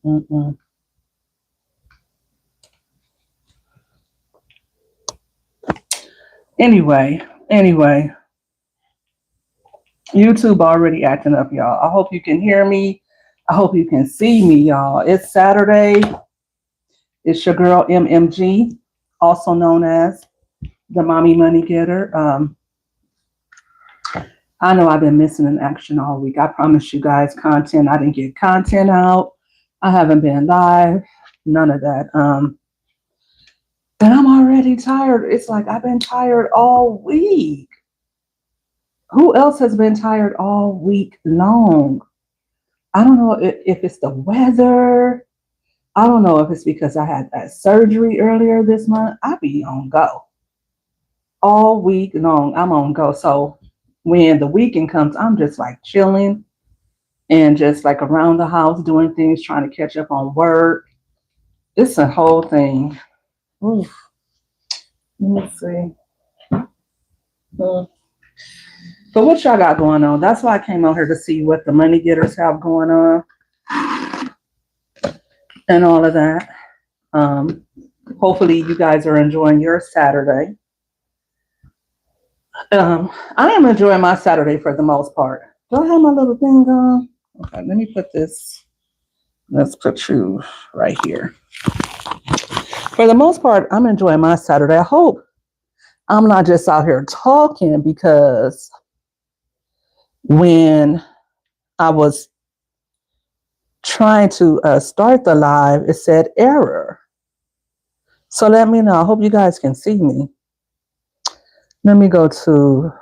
mm. Anyway, YouTube already acting up, y'all. I hope you can hear me. I hope you can see me, y'all. It's Saturday. It's your girl MMG, also known as the Mommy Money Getter. I know I've been missing in action all week. I promised you guys content. I didn't get content out. I haven't been live. None of that. And I'm already tired. It's like I've been tired all week. Who else has been tired all week long? I don't know if it's the weather. I don't know if it's because I had that surgery earlier this month. I be on go all week long. I'm on go. So when the weekend comes, I'm just like chilling and just like around the house doing things, trying to catch up on work. It's a whole thing. Oof. Let me see. Hmm. So what y'all got going on? That's why I came out here to see what the money getters have going on and all of that. Um, Hopefully you guys are enjoying your Saturday. I am enjoying my Saturday for the most part. Do I have my little thing on? Okay, let me put this. Let's put you right here. For the most part, I'm enjoying my Saturday. I hope I'm not just out here talking because when I was trying to start the live, it said error. So let me know. I hope you guys can see me. Let me go to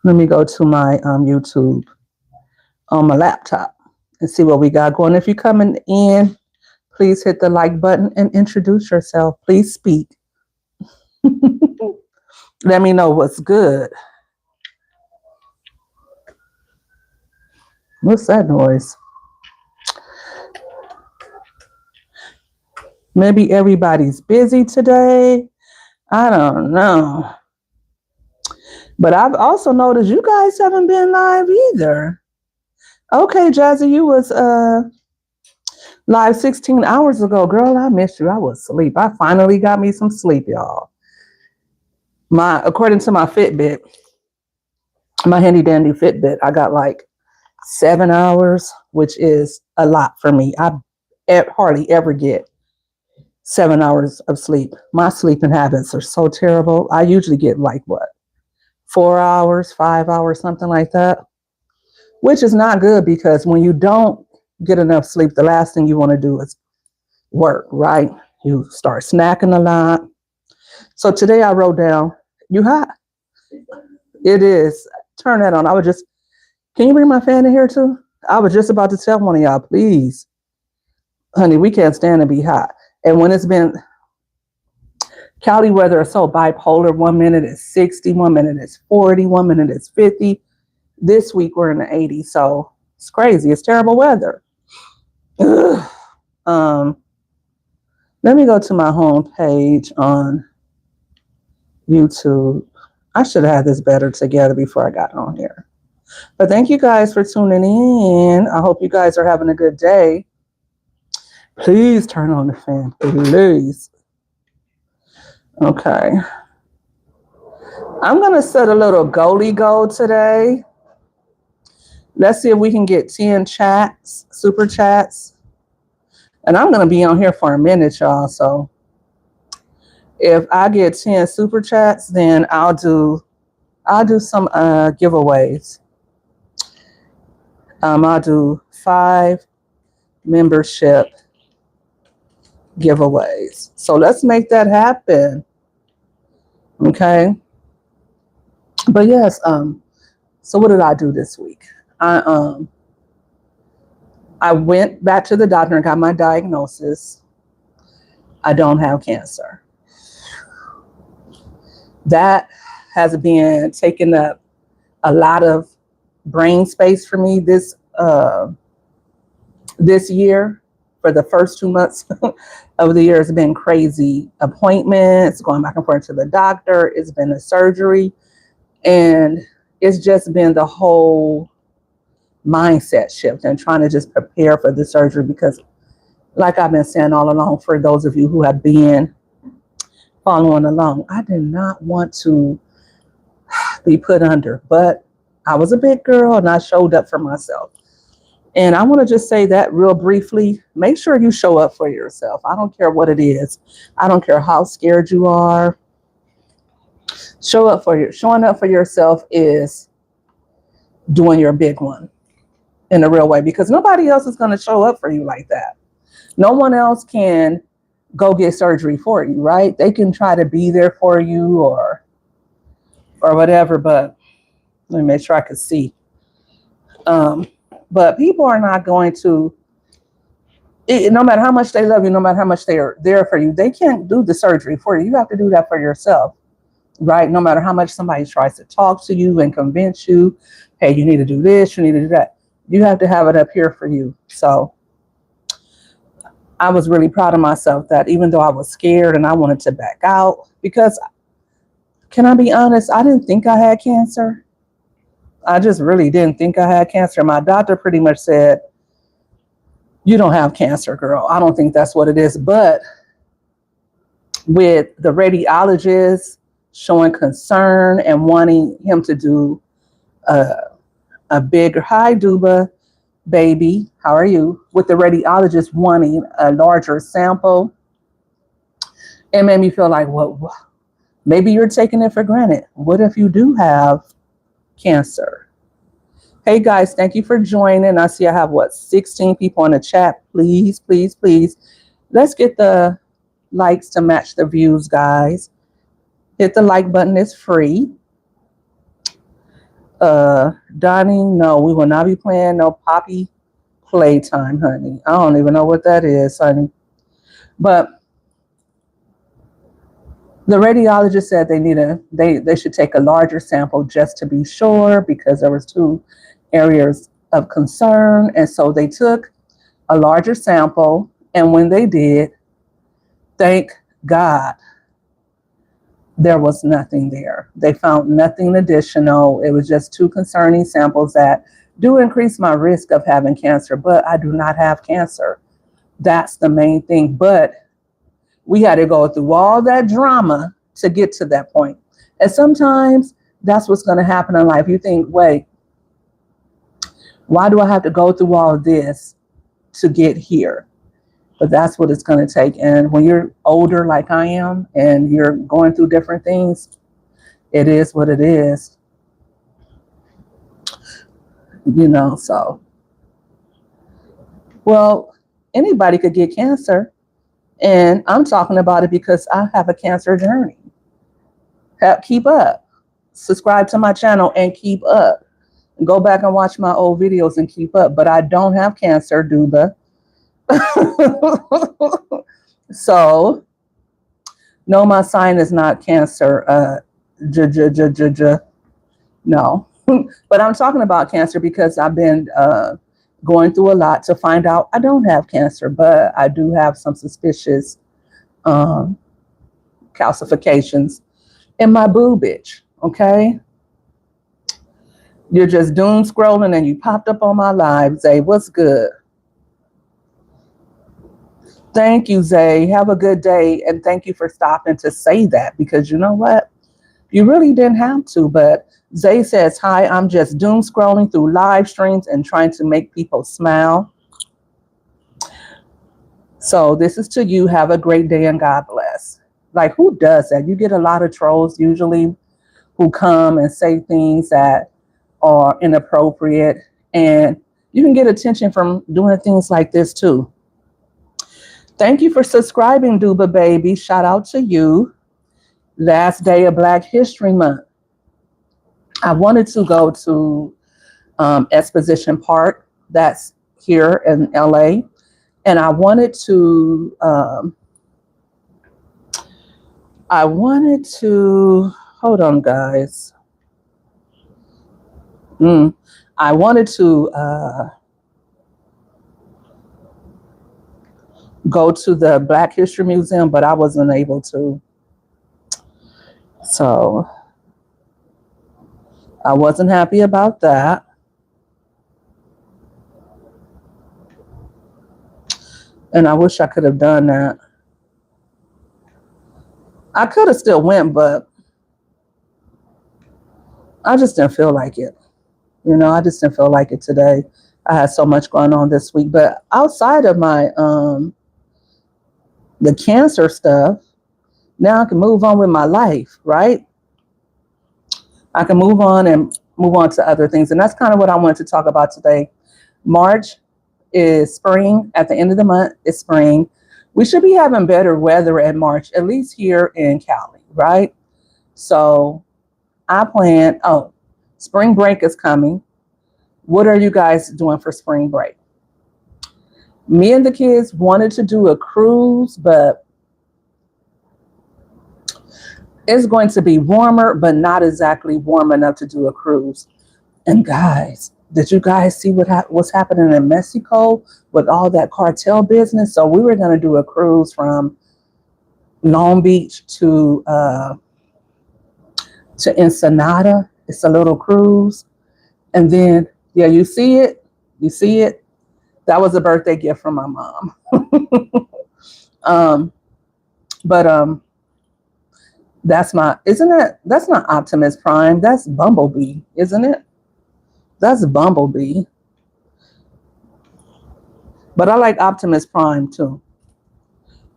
my YouTube on my laptop and see what we got going. If you're coming in, please hit the like button and introduce yourself. Please speak. Let me know what's good. What's that noise? Maybe everybody's busy today. I don't know. But I've also noticed you guys haven't been live either. Okay, Jazzy, you was live 16 hours ago. Girl, I missed you. I was asleep. I finally got me some sleep, y'all. According to my Fitbit, my handy dandy Fitbit, I got like 7 hours, which is a lot for me. I hardly ever get 7 hours of sleep. My sleeping habits are so terrible. I usually get like what, 4 hours, 5 hours, something like that, which is not good because when you don't get enough sleep, the last thing you want to do is work, right? You start snacking a lot. So today I wrote down, you hot? It is. Turn that on. Can you bring my fan in here too? I was just about to tell one of y'all, please, honey, we can't stand to be hot. And when it's been Cali weather is so bipolar. 1 minute is 60, 1 minute is 40, 1 minute is 50. This week we're in the 80s, so it's crazy. It's terrible weather. Ugh. Let me go to my home page on YouTube. I should have had this better together before I got on here. But thank you guys for tuning in. I hope you guys are having a good day. Please turn on the fan, please. Okay. I'm going to set a little goalie goal today. Let's see if we can get 10 chats, super chats. And I'm going to be on here for a minute, y'all. So if I get 10 super chats, then I'll do some giveaways. I'll do 5 membership giveaways. So let's make that happen. Okay. But yes, so what did I do this week? I went back to the doctor and got my diagnosis. I don't have cancer. That has been taking up a lot of brain space for me this year. For the first 2 months of the year, it's been crazy appointments, going back and forth to the doctor. It's been a surgery, and it's just been the whole mindset shift and trying to just prepare for the surgery because, like I've been saying all along, for those of you who have been following along, I did not want to be put under, but I was a big girl and I showed up for myself. And I want to just say that real briefly. Make sure you show up for yourself. I don't care what it is. I don't care how scared you are. Showing up for yourself is doing your big one in a real way because nobody else is going to show up for you like that. No one else can go get surgery for you, right? They can try to be there for you or whatever, but let me make sure I can see. But people are not going to, no matter how much they love you, no matter how much they are there for you, they can't do the surgery for you. You have to do that for yourself, right? No matter how much somebody tries to talk to you and convince you, hey, you need to do this, you need to do that. You have to have it up here for you. So I was really proud of myself that even though I was scared and I wanted to back out, because can I be honest, I didn't think I had cancer. I just really didn't think I had cancer. My doctor pretty much said, you don't have cancer, girl. I don't think that's what it is. But with the radiologist showing concern and wanting him to do a bigger, hi, Duba, baby, how are you? With the radiologist wanting a larger sample, it made me feel like, well, maybe you're taking it for granted. What if you do have cancer? Hey guys, thank you for joining. I see I have 16 people in the chat. Please, please, please. Let's get the likes to match the views, guys. Hit the like button, it's free. Donnie, no, we will not be playing no Poppy Playtime, honey. I don't even know what that is, honey. But the radiologist said they should take a larger sample just to be sure because there was 2 areas of concern. And so they took a larger sample. And when they did, thank God, there was nothing there. They found nothing additional. It was just 2 concerning samples that do increase my risk of having cancer, but I do not have cancer. That's the main thing. But we had to go through all that drama to get to that point. And sometimes that's what's going to happen in life. You think, wait, why do I have to go through all of this to get here? But that's what it's going to take. And when you're older like I am and you're going through different things, it is what it is. You know, so. Well, anybody could get cancer. And I'm talking about it because I have a cancer journey. Keep up. Subscribe to my channel and keep up. Go back and watch my old videos and keep up. But I don't have cancer, Duba. So, no, my sign is not cancer. No. But I'm talking about cancer because I've been going through a lot to find out I don't have cancer, but I do have some suspicious calcifications in my boobage. Okay. You're just doom scrolling and you popped up on my live. Zay, what's good? Thank you, Zay. Have a good day. And thank you for stopping to say that because you know what? You really didn't have to. But Zay says, hi, I'm just doom scrolling through live streams and trying to make people smile. So this is to you. Have a great day and God bless. Like, who does that? You get a lot of trolls usually who come and say things that are inappropriate. And you can get attention from doing things like this too. Thank you for subscribing, Duba baby. Shout out to you. Last day of Black History Month. I wanted to go to Exposition Park. That's here in LA. And I wanted to, hold on, guys. I wanted to go to the Black History Museum, but I wasn't able to. So I wasn't happy about that. And I wish I could have done that. I could have still went, but I just didn't feel like it. I just didn't feel like it today. I had so much going on this week. But outside of my the cancer stuff, now I can move on with my life, right? I can move on and move on to other things. And that's kind of what I wanted to talk about today. March is spring. At the end of the month, it's spring. We should be having better weather in March, at least here in Cali, right? So I plan, spring break is coming. What are you guys doing for spring break? Me and the kids wanted to do a cruise, but it's going to be warmer, but not exactly warm enough to do a cruise. And guys, did you guys see what's happening in Mexico with all that cartel business? So we were going to do a cruise from Long Beach to Ensenada. It's a little cruise. And then, yeah, you see it? You see it? That was a birthday gift from my mom. But that's not Optimus Prime. That's Bumblebee, isn't it? That's Bumblebee. But I like Optimus Prime too.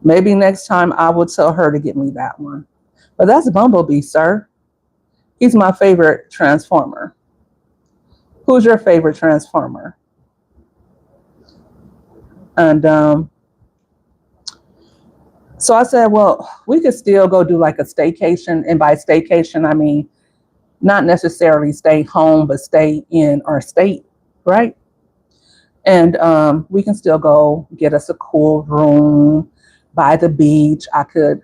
Maybe next time I will tell her to get me that one. But that's Bumblebee, sir. He's my favorite Transformer. Who's your favorite Transformer? And so I said, well, we could still go do like a staycation. And by staycation, I mean not necessarily stay home, but stay in our state, right? And we can still go get us a cool room by the beach. I could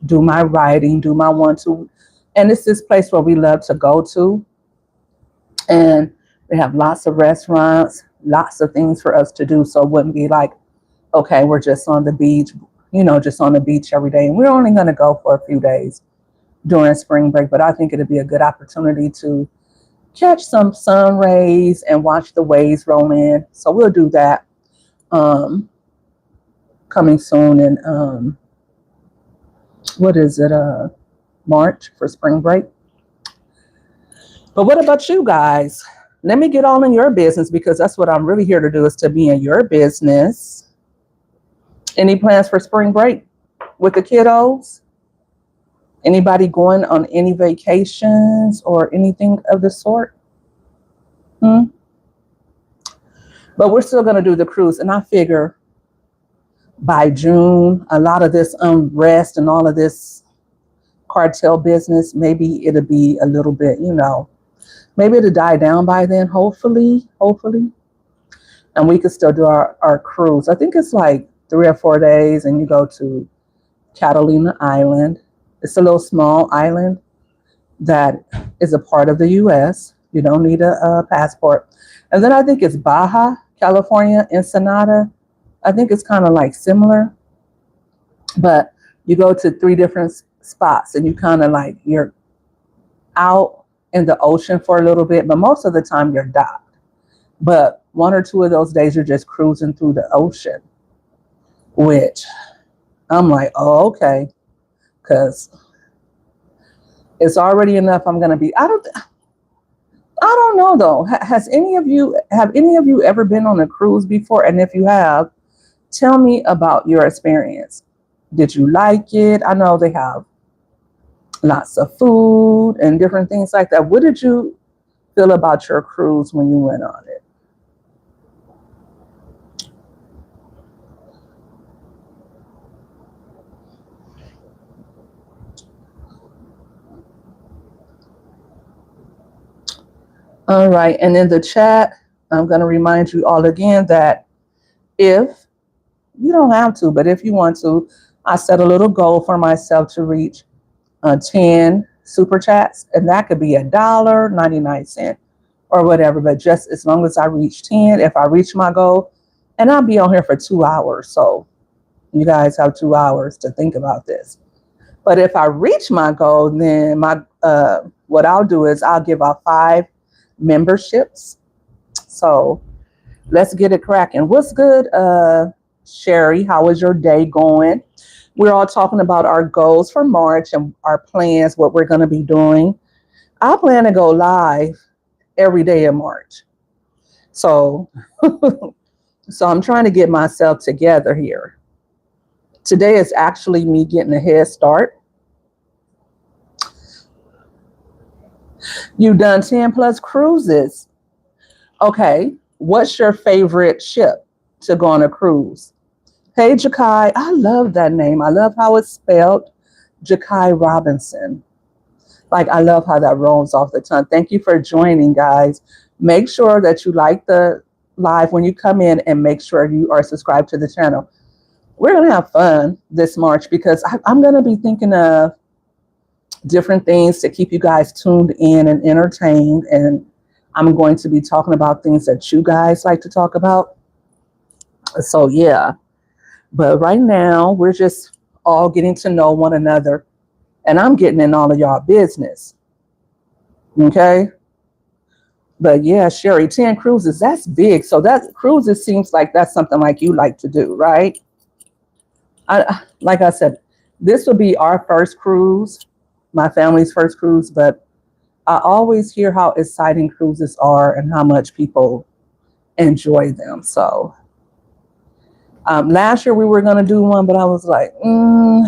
do my writing, do my 1-2. And it's this place where we love to go to. And they have lots of restaurants, lots of things for us to do. So it wouldn't be like, okay, we're just on the beach, just on the beach every day. And we're only going to go for a few days during spring break. But I think it'd be a good opportunity to catch some sun rays and watch the waves roll in. So we'll do that coming soon. And what is it? March for spring break. But what about you guys? Let me get all in your business, because that's what I'm really here to do, is to be in your business. Any plans for spring break with the kiddos? Anybody going on any vacations or anything of the sort? But we're still going to do the cruise. And I figure by June, a lot of this unrest and all of this cartel business, maybe it'll be a little bit, maybe it'll die down by then, hopefully. And we could still do our cruise. I think it's like 3 or 4 days, and you go to Catalina Island. It's a little small island that is a part of the U.S. You don't need a passport. And then I think it's Baja, California, Ensenada. I think it's kind of like similar. But you go to 3 different spots, and you kind of like, you're out in the ocean for a little bit, but most of the time you're docked. But 1 or 2 of those days you're just cruising through the ocean, which I'm like, oh, okay, because it's already enough. I'm gonna be. I don't know though. Have any of you ever been on a cruise before? And if you have, tell me about your experience. Did you like it? I know they have lots of food and different things like that. What did you feel about your cruise when you went on it? All right. And in the chat, I'm going to remind you all again that if you don't have to, but if you want to, I set a little goal for myself to reach 10 super chats, and that could be $1.99 or whatever, but just as long as I reach 10, if I reach my goal, and I'll be on here for 2 hours. So you guys have 2 hours to think about this. But if I reach my goal, then what I'll do is I'll give out 5 memberships. So let's get it cracking. What's good, Sherry, how is your day going? We're all talking about our goals for March and our plans, what we're going to be doing. I plan to go live every day in March. So, so I'm trying to get myself together here. Today is actually me getting a head start. You've done 10 plus cruises. Okay. What's your favorite ship to go on a cruise? Hey, Jakai. I love that name. I love how it's spelled. Jakai Robinson. Like, I love how that rolls off the tongue. Thank you for joining, guys. Make sure that you like the live when you come in and make sure you are subscribed to the channel. We're going to have fun this March because I'm going to be thinking of different things to keep you guys tuned in and entertained. And I'm going to be talking about things that you guys like to talk about. So, yeah. But right now, we're just all getting to know one another. And I'm getting in all of y'all business. Okay? But yeah, Sherry, 10 cruises, that's big. So that cruises seems like that's something like you like to do, right? Like I said, this will be our first cruise, my family's first cruise, but I always hear how exciting cruises are and how much people enjoy them. So last year we were going to do one, but I was like, I'm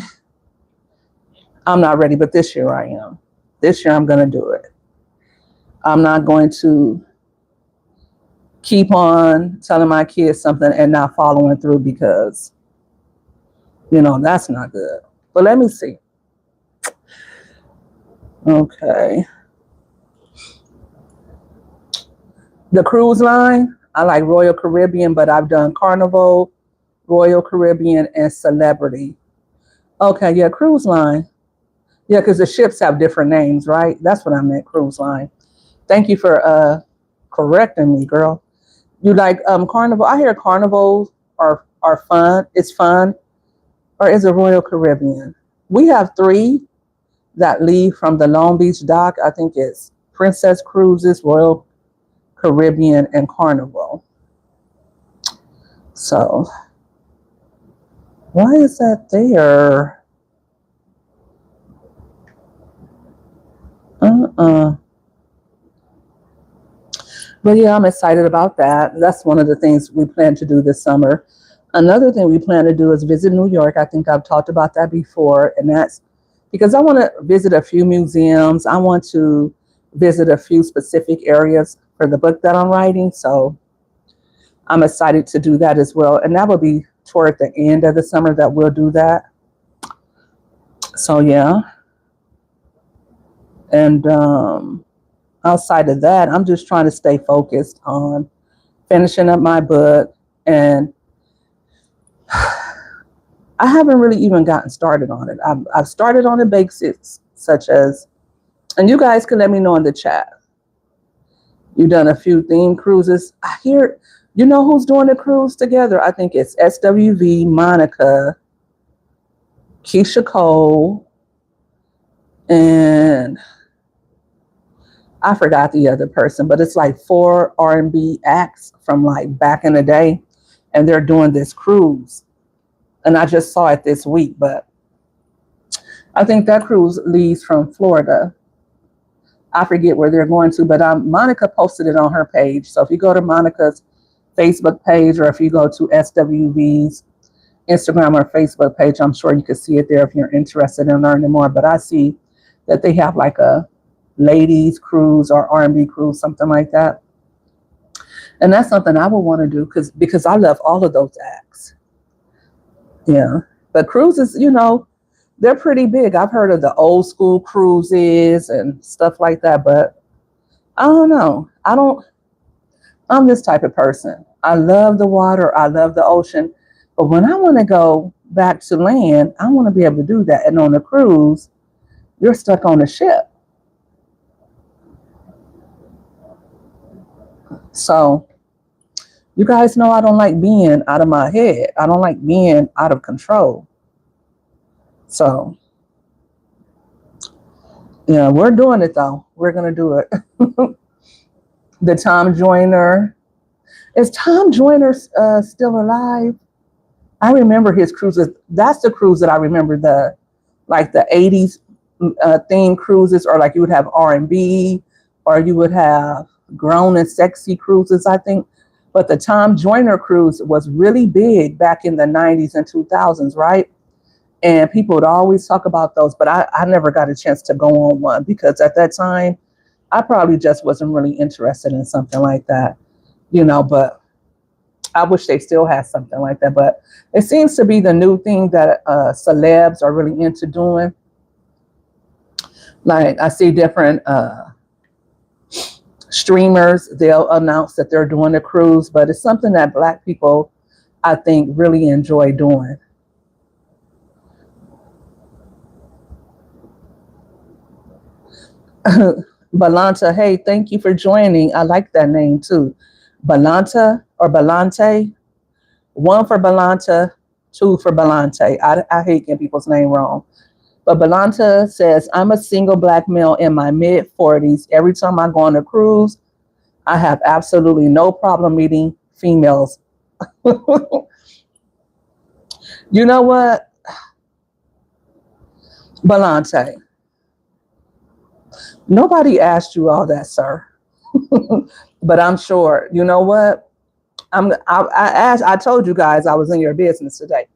not ready. But this year I am. This year I'm going to do it. I'm not going to keep on telling my kids something and not following through because, that's not good. But let me see. Okay. The cruise line, I like Royal Caribbean, but I've done Carnival, Royal Caribbean, and Celebrity. Okay, yeah, cruise line. Yeah, because the ships have different names, right? That's what I meant, cruise line. Thank you for correcting me, girl. You like Carnival? I hear Carnival are fun. It's fun. Or is it Royal Caribbean? We have 3 that leave from the Long Beach dock. I think it's Princess Cruises, Royal Caribbean, and Carnival. So, why is that there? But yeah, I'm excited about that. That's one of the things we plan to do this summer. Another thing we plan to do is visit New York. I think I've talked about that before. And that's because I want to visit a few museums. I want to visit a few specific areas for the book that I'm writing. So I'm excited to do that as well. And that will be toward the end of the summer that we'll do that. So yeah. And outside of that, I'm just trying to stay focused on finishing up my book. And I haven't really even gotten started on it. I've started on the basics, such as, and you guys can let me know in the chat. You've done a few theme cruises. I hear, who's doing the cruise together? I think it's SWV, Monica, Keisha Cole, and I forgot the other person, but it's like 4 R&B acts from like back in the day, and they're doing this cruise. And I just saw it this week, but I think that cruise leaves from Florida. I forget where they're going to, but Monica posted it on her page. So if you go to Monica's Facebook page, or if you go to SWV's Instagram or Facebook page, I'm sure you can see it there if you're interested in learning more. But I see that they have like a ladies cruise or R&B cruise, something like that. And that's something I would want to do because I love all of those acts. Yeah. But cruises, they're pretty big. I've heard of the old school cruises and stuff like that, but I don't know. I'm this type of person. I love the water. I love the ocean. But when I want to go back to land, I want to be able to do that. And on a cruise, you're stuck on a ship. So you guys know I don't like being out of my head. I don't like being out of control. So, yeah, we're doing it, though. We're going to do it. The Tom Joyner. Is Tom Joyner still alive? I remember his cruises. That's the cruise that I remember, the like the 80s theme cruises, or like you would have R&B, or you would have grown and sexy cruises, I think. But the Tom Joyner cruise was really big back in the 90s and 2000s, right? And people would always talk about those, but I never got a chance to go on one because at that time, I probably just wasn't really interested in something like that, but I wish they still had something like that. But it seems to be the new thing that celebs are really into doing. Like I see different streamers, they'll announce that they're doing a cruise, but it's something that Black people, I think, really enjoy doing. Balanta, hey, thank you for joining. I like that name too. Balanta or Balante. One for Balanta, two for Balante. I hate getting people's name wrong. But Balanta says, I'm a single Black male in my mid 40s. Every time I go on a cruise, I have absolutely no problem meeting females. You know what, Balante? Nobody asked you all that, sir. But I'm sure, you know what? I told you guys I was in your business today,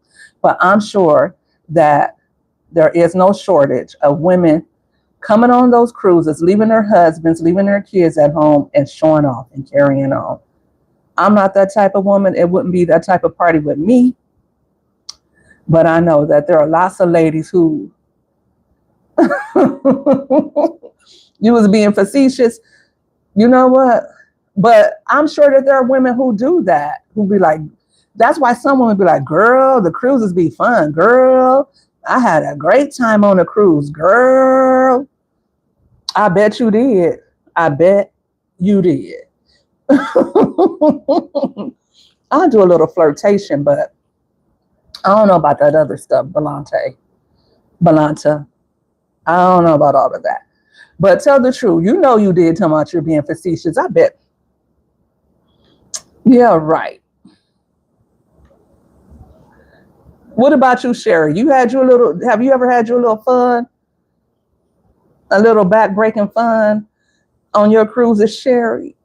but I'm sure that there is no shortage of women coming on those cruises, leaving their husbands, leaving their kids at home and showing off and carrying on. I'm not that type of woman. It wouldn't be that type of party with me. But I know that there are lots of ladies who you was being facetious. You know what? But I'm sure that there are women who do that, who be like, that's why some women be like, girl, the cruises be fun. Girl, I had a great time on a cruise. Girl, I bet you did. I bet you did. I'll do a little flirtation, but I don't know about that other stuff, Balanta. I don't know about all of that. But tell the truth. You know you did tell me you're being facetious. I bet. Yeah, right. What about you, Sherry? Have you ever had your little fun? A little back-breaking fun on your cruises, Sherry?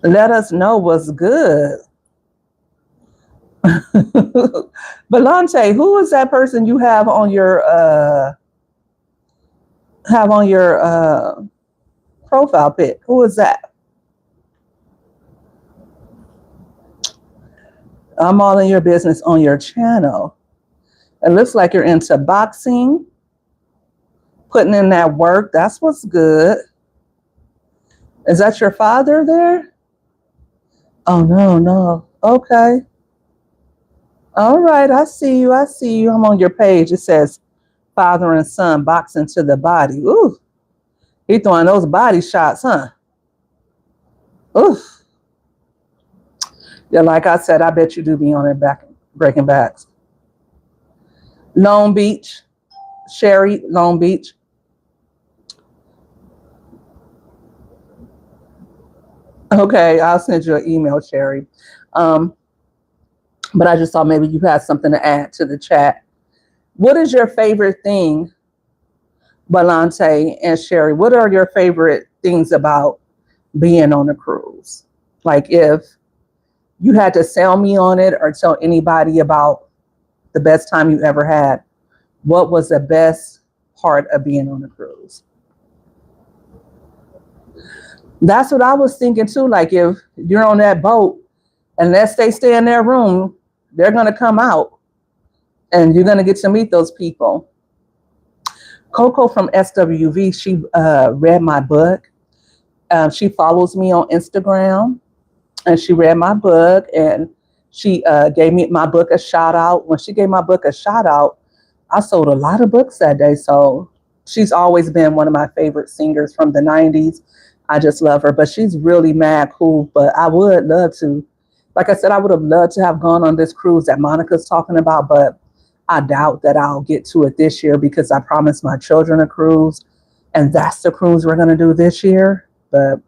Let us know what's good. Belante, who is that person you have on your profile pic? Who is that? I'm all in your business on your channel. It looks like you're into boxing, putting in that work. That's what's good. Is that your father there? Oh, no. Okay. All right. I see you. I'm on your page. It says father and son boxing to the body. Ooh. He throwing those body shots, huh? Ooh. Yeah, like I said, I bet you do be on it back breaking backs. Long Beach. Sherry, Long Beach. Okay, I'll send you an email, Sherry. But I just thought maybe you had something to add to the chat. What is your favorite thing, Balante and Sherry? What are your favorite things about being on a cruise? Like if you had to sell me on it or tell anybody about the best time you ever had, what was the best part of being on a cruise? That's what I was thinking too. Like if you're on that boat, unless they stay in their room, they're going to come out and you're going to get to meet those people. Coco from SWV, she read my book. She follows me on Instagram and she read my book and she gave me my book a shout out. When she gave my book a shout out, I sold a lot of books that day. So she's always been one of my favorite singers from the 90s. I just love her, but she's really mad cool. But I would love to, like I said, I would have loved to have gone on this cruise that Monica's talking about, but I doubt that I'll get to it this year because I promised my children a cruise and that's the cruise we're going to do this year. But,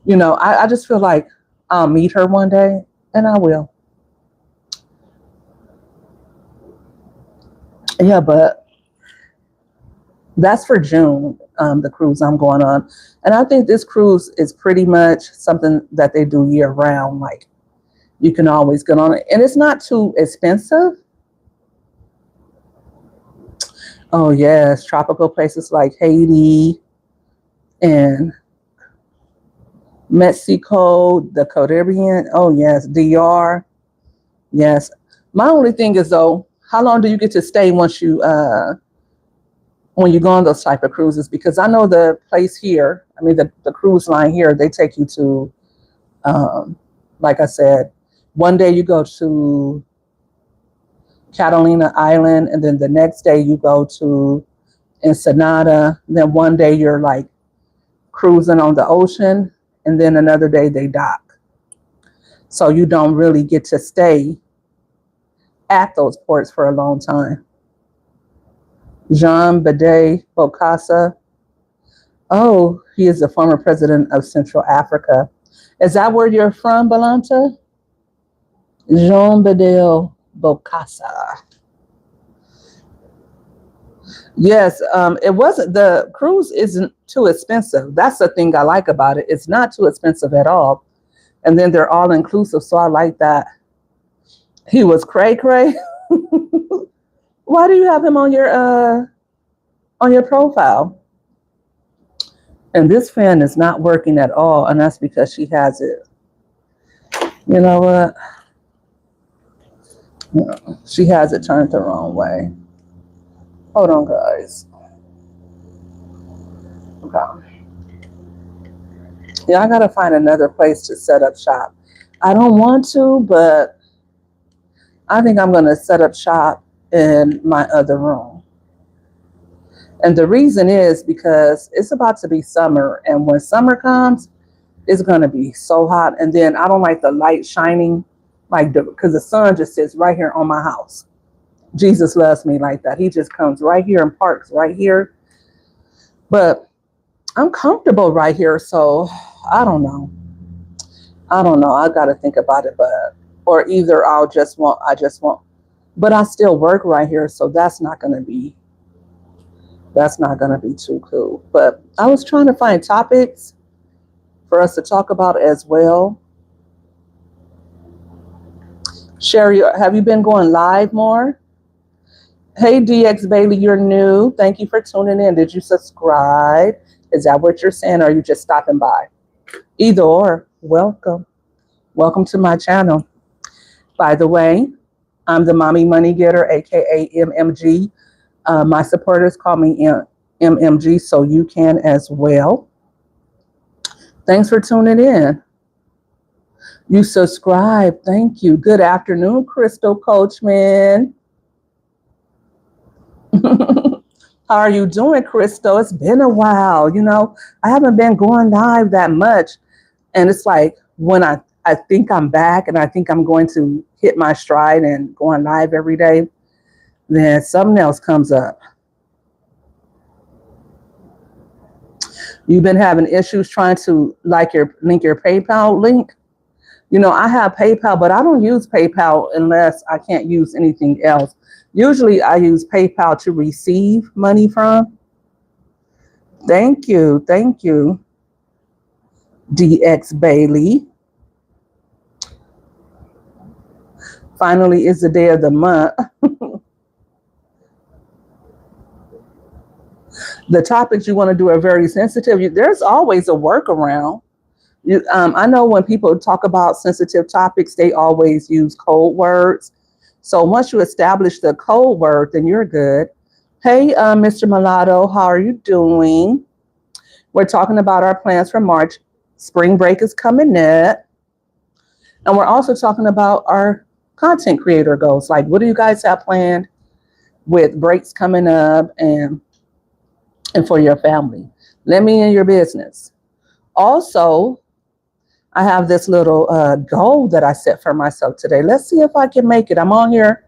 I just feel like I'll meet her one day And I will. Yeah, but that's for June, the cruise I'm going on. And I think this cruise is pretty much something that they do year round. Like you can always get on it. And it's not too expensive. Oh, yes. Tropical places like Haiti and Mexico, the Caribbean. Oh, yes. DR. Yes. My only thing is, though, how long do you get to stay when you go on those type of cruises? Because I know the place here, I mean, the cruise line here, they take you to, um, like I said, one day you go to Catalina Island, and then the next day you go to Ensenada. Then one day you're like cruising on the ocean, and then another day they dock. So you don't really get to stay at those ports for a long time. Jean Bede Bokassa. Oh, he is the former president of Central Africa. Is that where you're from, Balanta? Jean Bedel Bokassa. Yes, it wasn't. The cruise isn't too expensive. That's the thing I like about it. It's not too expensive at all. And then they're all inclusive. So I like that. He was cray cray. Why do you have him on your profile? And this fan is not working at all, and that's because she has it. You know what? She has it turned the wrong way. Hold on, guys. Okay. Yeah, I gotta find another place to set up shop. I don't want to, but I think I'm gonna set up shop in my other room. And the reason is because it's about to be summer, and when summer comes, it's gonna be so hot. And then I don't like the light shining, like because the sun just sits right here on my house. Jesus loves me like that. He just comes right here and parks right here. But I'm comfortable right here, so I don't know. I don't know. I got to think about it, but or either I just want, but I still work right here, so that's not gonna be too cool. But I was trying to find topics for us to talk about as well. Sherry, have you been going live more? Hey, DX Bailey, you're new. Thank you for tuning in. Did you subscribe? Is that what you're saying, or are you just stopping by? Either or, welcome. Welcome to my channel. By the way, I'm the Mommy Money Getter, aka MMG. My supporters call me MMG, so you can as well. Thanks for tuning in. You subscribe. Thank you. Good afternoon, Crystal Coachman. How are you doing, Crystal? It's been a while. You know, I haven't been going live that much. And it's like when I think I'm back and I think I'm going to hit my stride and going live every day, then something else comes up. You've been having issues trying to link your PayPal link. You know, I have PayPal, but I don't use PayPal unless I can't use anything else. Usually I use PayPal to receive money from. Thank you. Thank you, DX Bailey. Finally, it's the day of the month. The topics you want to do are very sensitive. There's always a workaround. I know when people talk about sensitive topics, they always use code words. So once you establish the code word, then you're good. Hey, Mr. Mulatto, how are you doing? We're talking about our plans for March. Spring break is coming up. And we're also talking about our content creator goals. Like, what do you guys have planned with breaks coming up and for your family? Let me in your business. Also, I have this little goal that I set for myself today. Let's see if I can make it. I'm on here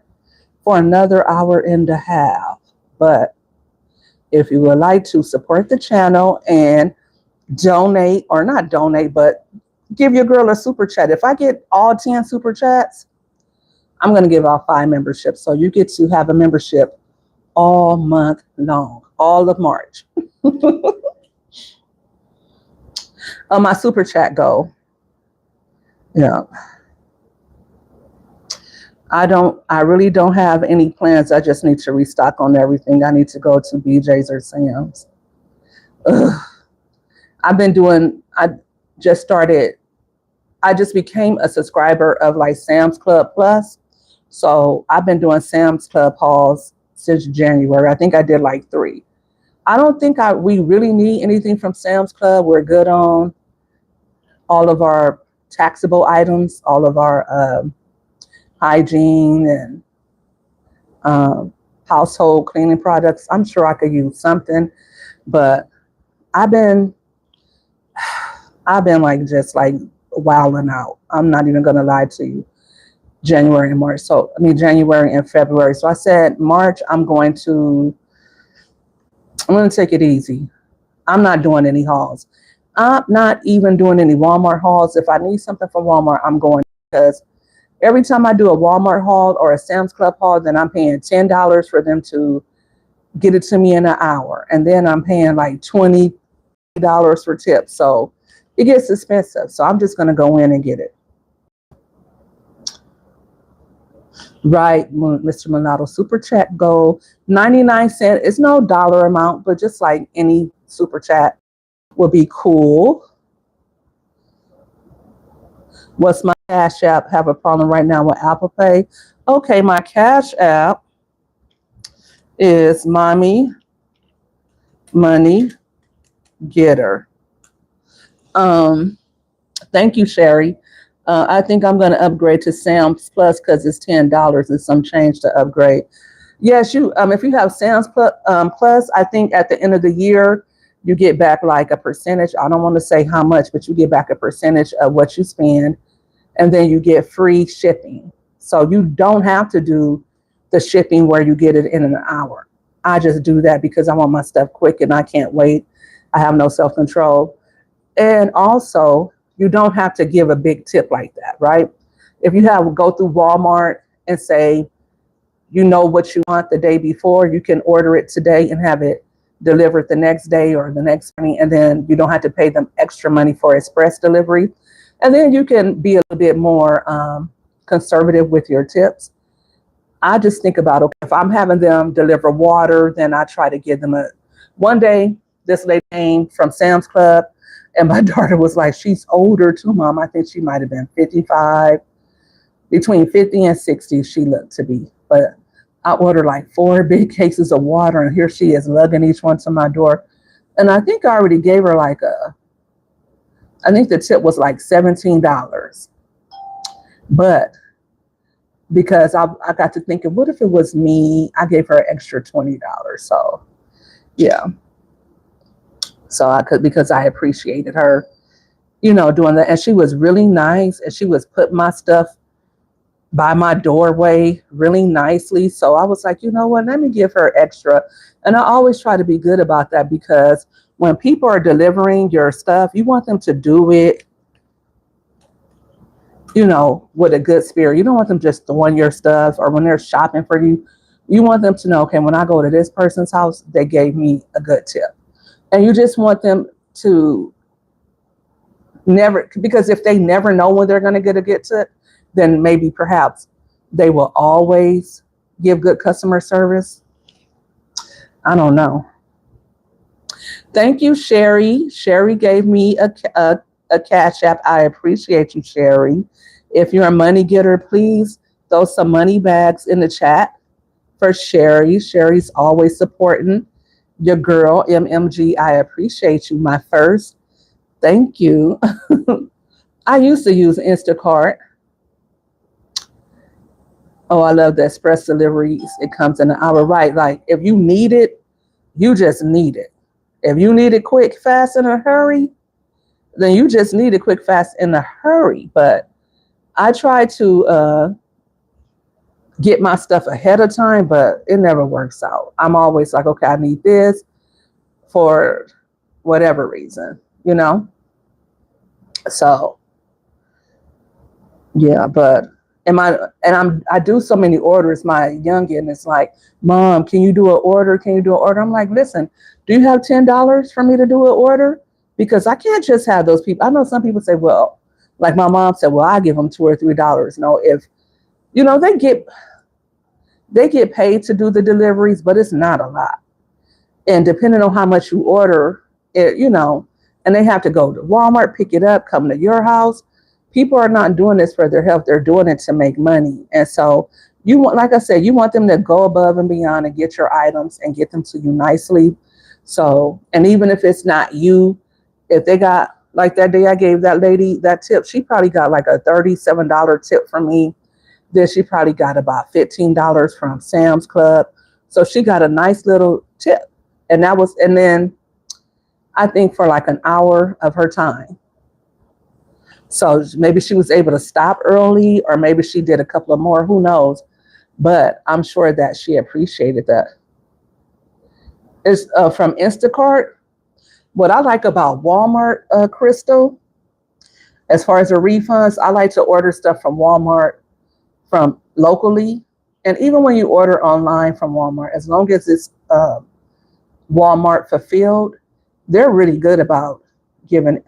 for another hour and a half. But if you would like to support the channel and donate, or not donate, but give your girl a super chat. If I get all 10 super chats, I'm going to give out 5 memberships. So you get to have a membership all month long, all of March. My super chat goal. Yeah. I really don't have any plans. I just need to restock on everything. I need to go to BJ's or Sam's. Ugh. I just started, I just became a subscriber of like Sam's Club Plus. So I've been doing Sam's Club hauls since January. I think I did like 3. I don't think we really need anything from Sam's Club. We're good on all of our taxable items, all of our hygiene and household cleaning products. I'm sure I could use something, but I've been like just like wilding out. I'm not even gonna lie to you. January and March. January and February. So I said March, I'm going to take it easy. I'm not doing any hauls. I'm not even doing any Walmart hauls. If I need something from Walmart, I'm going, because every time I do a Walmart haul or a Sam's Club haul, then I'm paying $10 for them to get it to me in an hour. And then I'm paying like $20 for tips. So it gets expensive. So I'm just going to go in and get it. Right, Mr. Mulatto, super chat goal 99 cents. It's no dollar amount, but just like any super chat would be cool. What's my Cash App? Have a problem right now with Apple Pay. Okay, my Cash App is Mommy Money Getter. Thank you, Sherry. I think I'm going to upgrade to Sam's Plus because it's $10 and some change to upgrade. Yes, if you have Sam's Plus, I think at the end of the year, you get back like a percentage. I don't want to say how much, but you get back a percentage of what you spend, and then you get free shipping. So you don't have to do the shipping where you get it in an hour. I just do that because I want my stuff quick and I can't wait. I have no self-control. And also, you don't have to give a big tip like that, right? If you go through Walmart and say, you know what you want the day before, you can order it today and have it delivered the next day or the next morning, and then you don't have to pay them extra money for express delivery. And then you can be a little bit more conservative with your tips. I just think about, okay, if I'm having them deliver water, then I try to give them one day, this lady came from Sam's Club, and my daughter was like, she's older too, Mom. I think she might have been 55, between 50 and 60, she looked to be. But I ordered like 4 big cases of water, and here she is lugging each one to my door. And I think I already gave her I think the tip was like $17. But because I got to thinking, what if it was me? I gave her an extra $20. So, yeah. So because I appreciated her, doing that. And she was really nice, and she was putting my stuff by my doorway really nicely. So I was like, you know what, let me give her extra. And I always try to be good about that, because when people are delivering your stuff, you want them to do it, with a good spirit. You don't want them just throwing your stuff, or when they're shopping for you, you want them to know, okay, when I go to this person's house, they gave me a good tip. And you just want them to never, because if they never know when they're going to get a good tip, then maybe perhaps they will always give good customer service. I don't know. Thank you, Sherry. Sherry gave me a Cash App. I appreciate you, Sherry. If you're a money getter, please throw some money bags in the chat for Sherry. Sherry's always supporting your girl, MMG. I appreciate you, my first. Thank you. I used to use Instacart. Oh, I love the express deliveries. It comes in an hour, right? Like if you need it, you just need it. If you need it quick, fast, in a hurry, then you just need it quick, fast, in a hurry. But I try to get my stuff ahead of time, but it never works out. I'm always like, okay, I need this for whatever reason, So Yeah, but I do so many orders. My youngin is like, Mom, can you do an order? Can you do an order? I'm like, listen, do you have $10 for me to do an order? Because I can't just have those people. I know some people say, well, like my mom said, well, I give them $2 or $3. No, if they get paid to do the deliveries, but it's not a lot. And depending on how much you order, and they have to go to Walmart, pick it up, come to your house. People are not doing this for their health. They're doing it to make money. And so like I said, you want them to go above and beyond and get your items and get them to you nicely. So, and even if it's not you, if they got, like that day I gave that lady that tip, she probably got like a $37 tip from me. Then she probably got about $15 from Sam's Club. So she got a nice little tip. And then I think for like an hour of her time. So maybe she was able to stop early, or maybe she did a couple of more, who knows? But I'm sure that she appreciated that. It's from Instacart. What I like about Walmart, Crystal, as far as the refunds, I like to order stuff from Walmart from locally. And even when you order online from Walmart, as long as it's Walmart fulfilled, they're really good about giving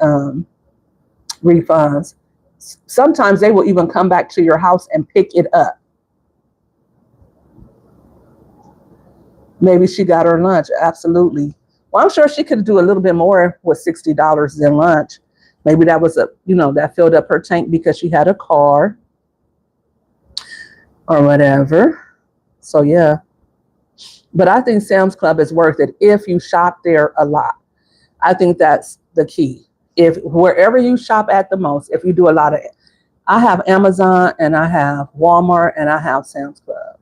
refunds. Sometimes they will even come back to your house and pick it up. Maybe she got her lunch. Absolutely. Well, I'm sure she could do a little bit more with $60 in lunch. Maybe that was that filled up her tank because she had a car or whatever. So yeah. But I think Sam's Club is worth it if you shop there a lot. I think that's the key. If wherever you shop at the most, if you do a lot of it. I have Amazon and I have Walmart and I have Sam's Club.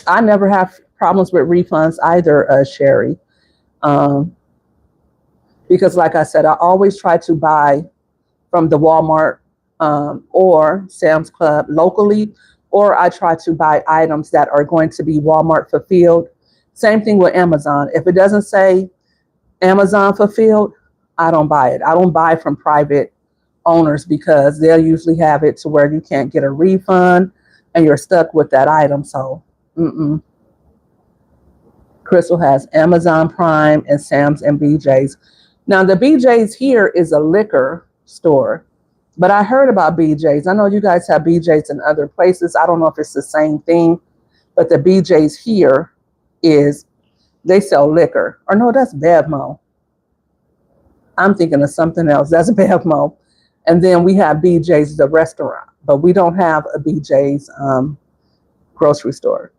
I never have problems with refunds either, Sherry. Because like I said, I always try to buy from the Walmart or Sam's Club locally, or I try to buy items that are going to be Walmart fulfilled. Same thing with Amazon. If it doesn't say Amazon fulfilled, I don't buy it. I don't buy from private owners because they'll usually have it to where you can't get a refund and you're stuck with that item. So, Crystal has Amazon Prime and Sam's and BJ's. Now, the BJ's here is a liquor store, but I heard about BJ's. I know you guys have BJ's in other places. I don't know if it's the same thing, but the BJ's here they sell liquor. Or no, that's Bevmo. I'm thinking of something else. That's Bevmo. And then we have BJ's, the restaurant, but we don't have a BJ's grocery store.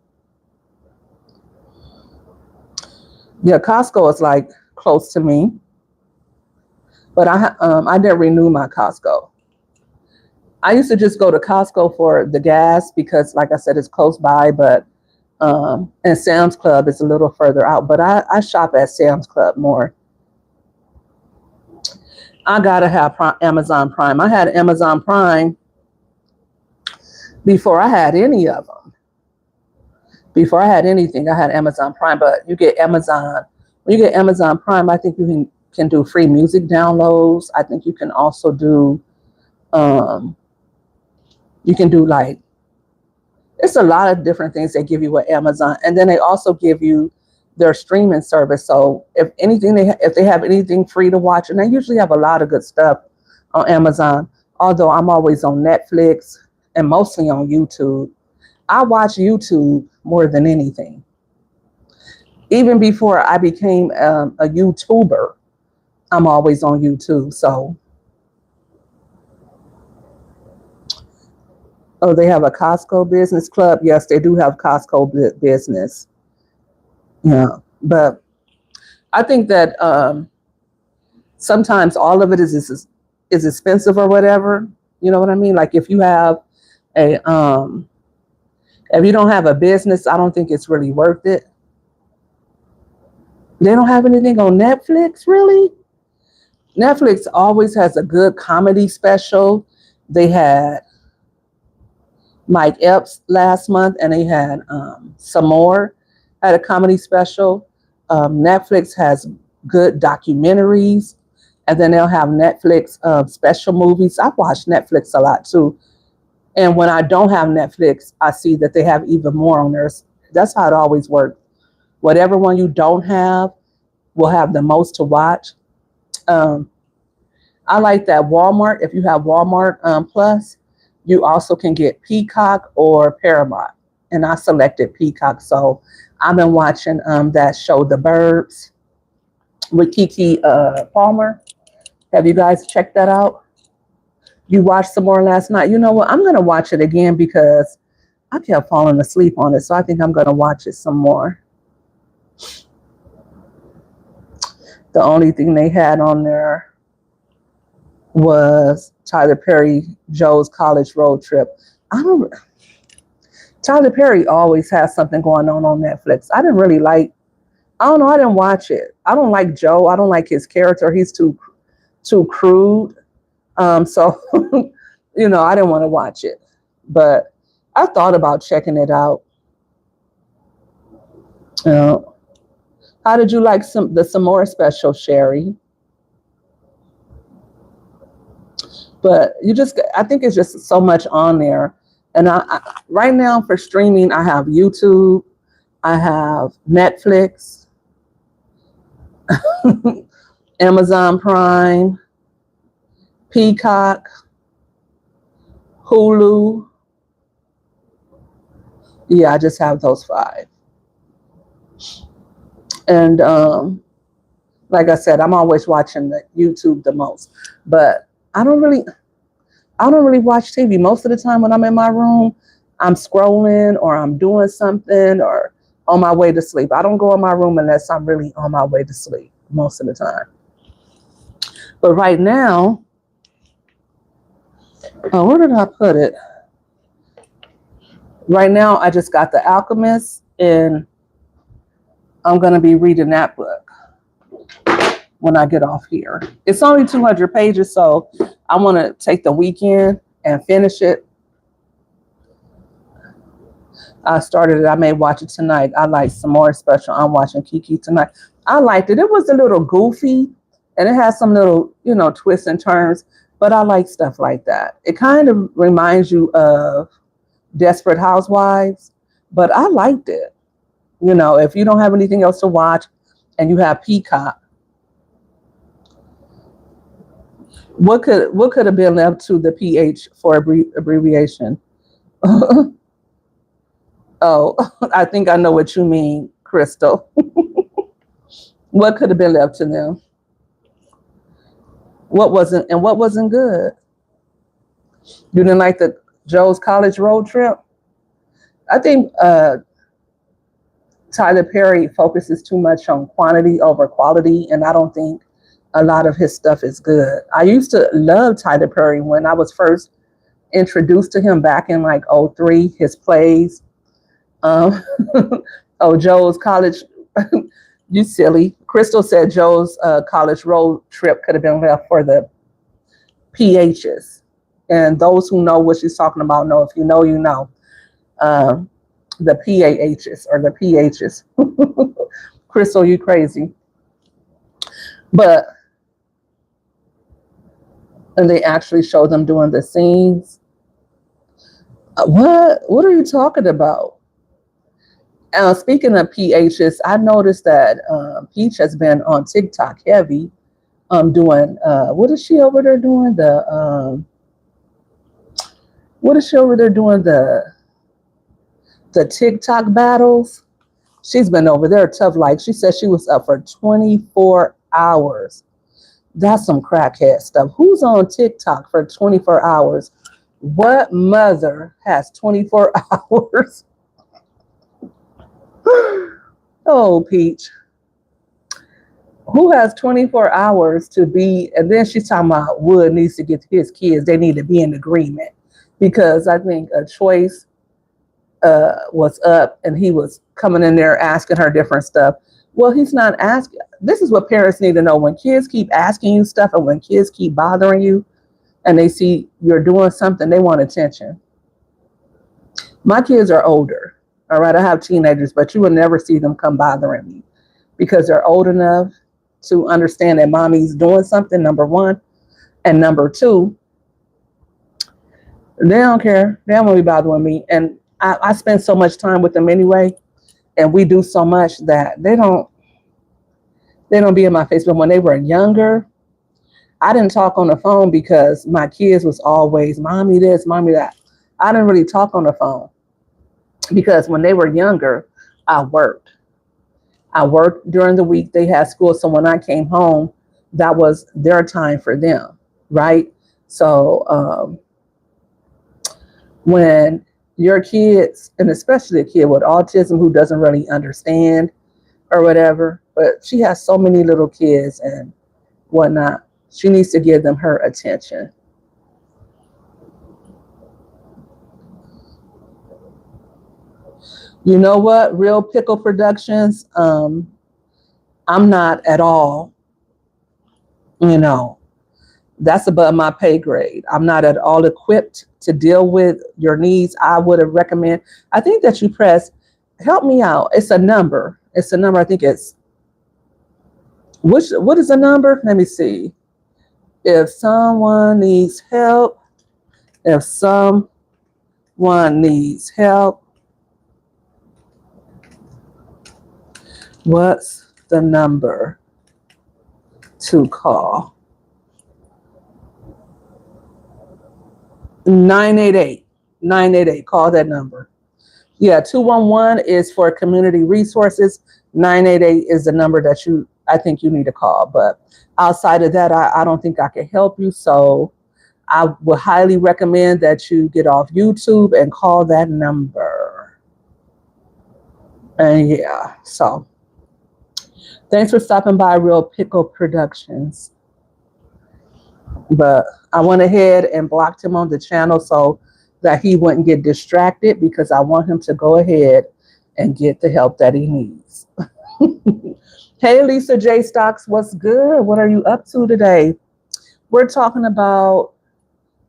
Yeah, Costco is like close to me, but I didn't renew my Costco. I used to just go to Costco for the gas because, like I said, it's close by, but and Sam's Club is a little further out. But I shop at Sam's Club more. I gotta have Amazon Prime. I had Amazon Prime before I had any of them. Before I had anything, I had Amazon Prime. But when you get Amazon Prime, I think you can do free music downloads. I think you can also do, like, it's a lot of different things they give you with Amazon. And then they also give you their streaming service. So if they have anything free to watch, and they usually have a lot of good stuff on Amazon, although I'm always on Netflix and mostly on YouTube. I watch YouTube more than anything. Even before I became a YouTuber, I'm always on YouTube. So, oh, they have a Costco business club. Yes, they do have Costco business. Yeah, but I think that sometimes all of it is expensive or whatever. You know what I mean? Like if you have if you don't have a business, I don't think it's really worth it. They don't have anything on Netflix, really? Netflix always has a good comedy special. They had Mike Epps last month, and they had some more had a comedy special. Netflix has good documentaries, And then they'll have Netflix special movies. I watch Netflix a lot too. And when I don't have Netflix, I see that they have even more on there. That's how it always works. Whatever one you don't have will have the most to watch. Um, I like that Walmart. If you have Walmart Plus, you also can get Peacock or Paramount. And I selected Peacock. So I've been watching that show, The Burbs, with Kiki Palmer. Have you guys checked that out? You watched some more last night. You know what? I'm going to watch it again because I kept falling asleep on it. So I think I'm going to watch it some more. The only thing they had on there was Tyler Perry, Joe's College Road Trip. Tyler Perry always has something going on Netflix. I don't know, I didn't watch it. I don't like Joe. I don't like his character. He's too crude. So, I didn't want to watch it. But I thought about checking it out. How did you like the Samora special, Sherry? But I think it's just so much on there. And right now for streaming, I have YouTube, I have Netflix, Amazon Prime, Peacock, Hulu. Yeah, I just have those 5. And like I said, I'm always watching the YouTube the most. But I don't really watch TV. Most of the time when I'm in my room, I'm scrolling or I'm doing something or on my way to sleep. I don't go in my room unless I'm really on my way to sleep most of the time. But right now, where did I put it? Right now, I just got The Alchemist, and I'm going to be reading that book when I get off here. It's only 200 pages, so I want to take the weekend and finish it. I started it. I may watch it tonight. I like some more special. I'm watching Kiki tonight. I liked it. It was a little goofy, and it has some little, twists and turns, but I like stuff like that. It kind of reminds you of Desperate Housewives, but I liked it. If you don't have anything else to watch and you have Peacock, what could have been left to the PH for abbreviation? Oh, I think I know what you mean, Crystal. What could have been left to them? What wasn't good? You didn't like the Joe's College Road Trip? I think Tyler Perry focuses too much on quantity over quality, and I don't think a lot of his stuff is good. I used to love Tyler Perry when I was first introduced to him back in like 2003, his plays. Joe's College, you silly. Crystal said Joe's College Road Trip could have been left for the PHs. And those who know what she's talking about know. If you know, you know. The PAHs or the PHs. Crystal, you crazy. And they actually show them doing the scenes. What are you talking about? Speaking of PHs, I noticed that Peach has been on TikTok heavy, doing what is she over there doing? The TikTok battles. She's been over there tough. Like she said, she was up for 24 hours. That's some crackhead stuff. Who's on TikTok for 24 hours? What mother has 24 hours? Oh, Peach. Who has 24 hours to be, and then she's talking about Wood needs to get his kids. They need to be in agreement. Because I think a Choice was up and he was coming in there asking her different stuff. Well, he's not asking. This is what parents need to know. When kids keep asking you stuff and when kids keep bothering you and they see you're doing something, they want attention. My kids are older. All right, I have teenagers, but you will never see them come bothering me because they're old enough to understand that mommy's doing something, number one. And number two, they don't care. They don't want to be bothering me. And I spend so much time with them anyway, and we do so much that they don't be in my face. But when they were younger, I didn't talk on the phone because my kids was always mommy this, mommy that. I didn't really talk on the phone because when they were younger, I worked. I worked during the week. They had school. So when I came home, that was their time for them, right? So when your kids, and especially a kid with autism who doesn't really understand or whatever, but she has so many little kids and whatnot, she needs to give them her attention. You know what? Real Pickle Productions, I'm not at all, you know, that's above my pay grade. I'm not at all equipped to deal with your needs. I would have recommend, I think that you press, help me out. It's a number. It's a number. I think it's, what is the number? Let me see. If someone needs help, if someone needs help, what's the number to call? 988. 988. Call that number. Yeah, 211 is for community resources. 988 is the number that I think you need to call. But outside of that, I don't think I can help you. So I would highly recommend that you get off YouTube and call that number. And yeah, so thanks for stopping by Real Pickle Productions. But I went ahead and blocked him on the channel so that he wouldn't get distracted because I want him to go ahead and get the help that he needs. Hey, Lisa J. Stocks, what's good? What are you up to today? We're talking about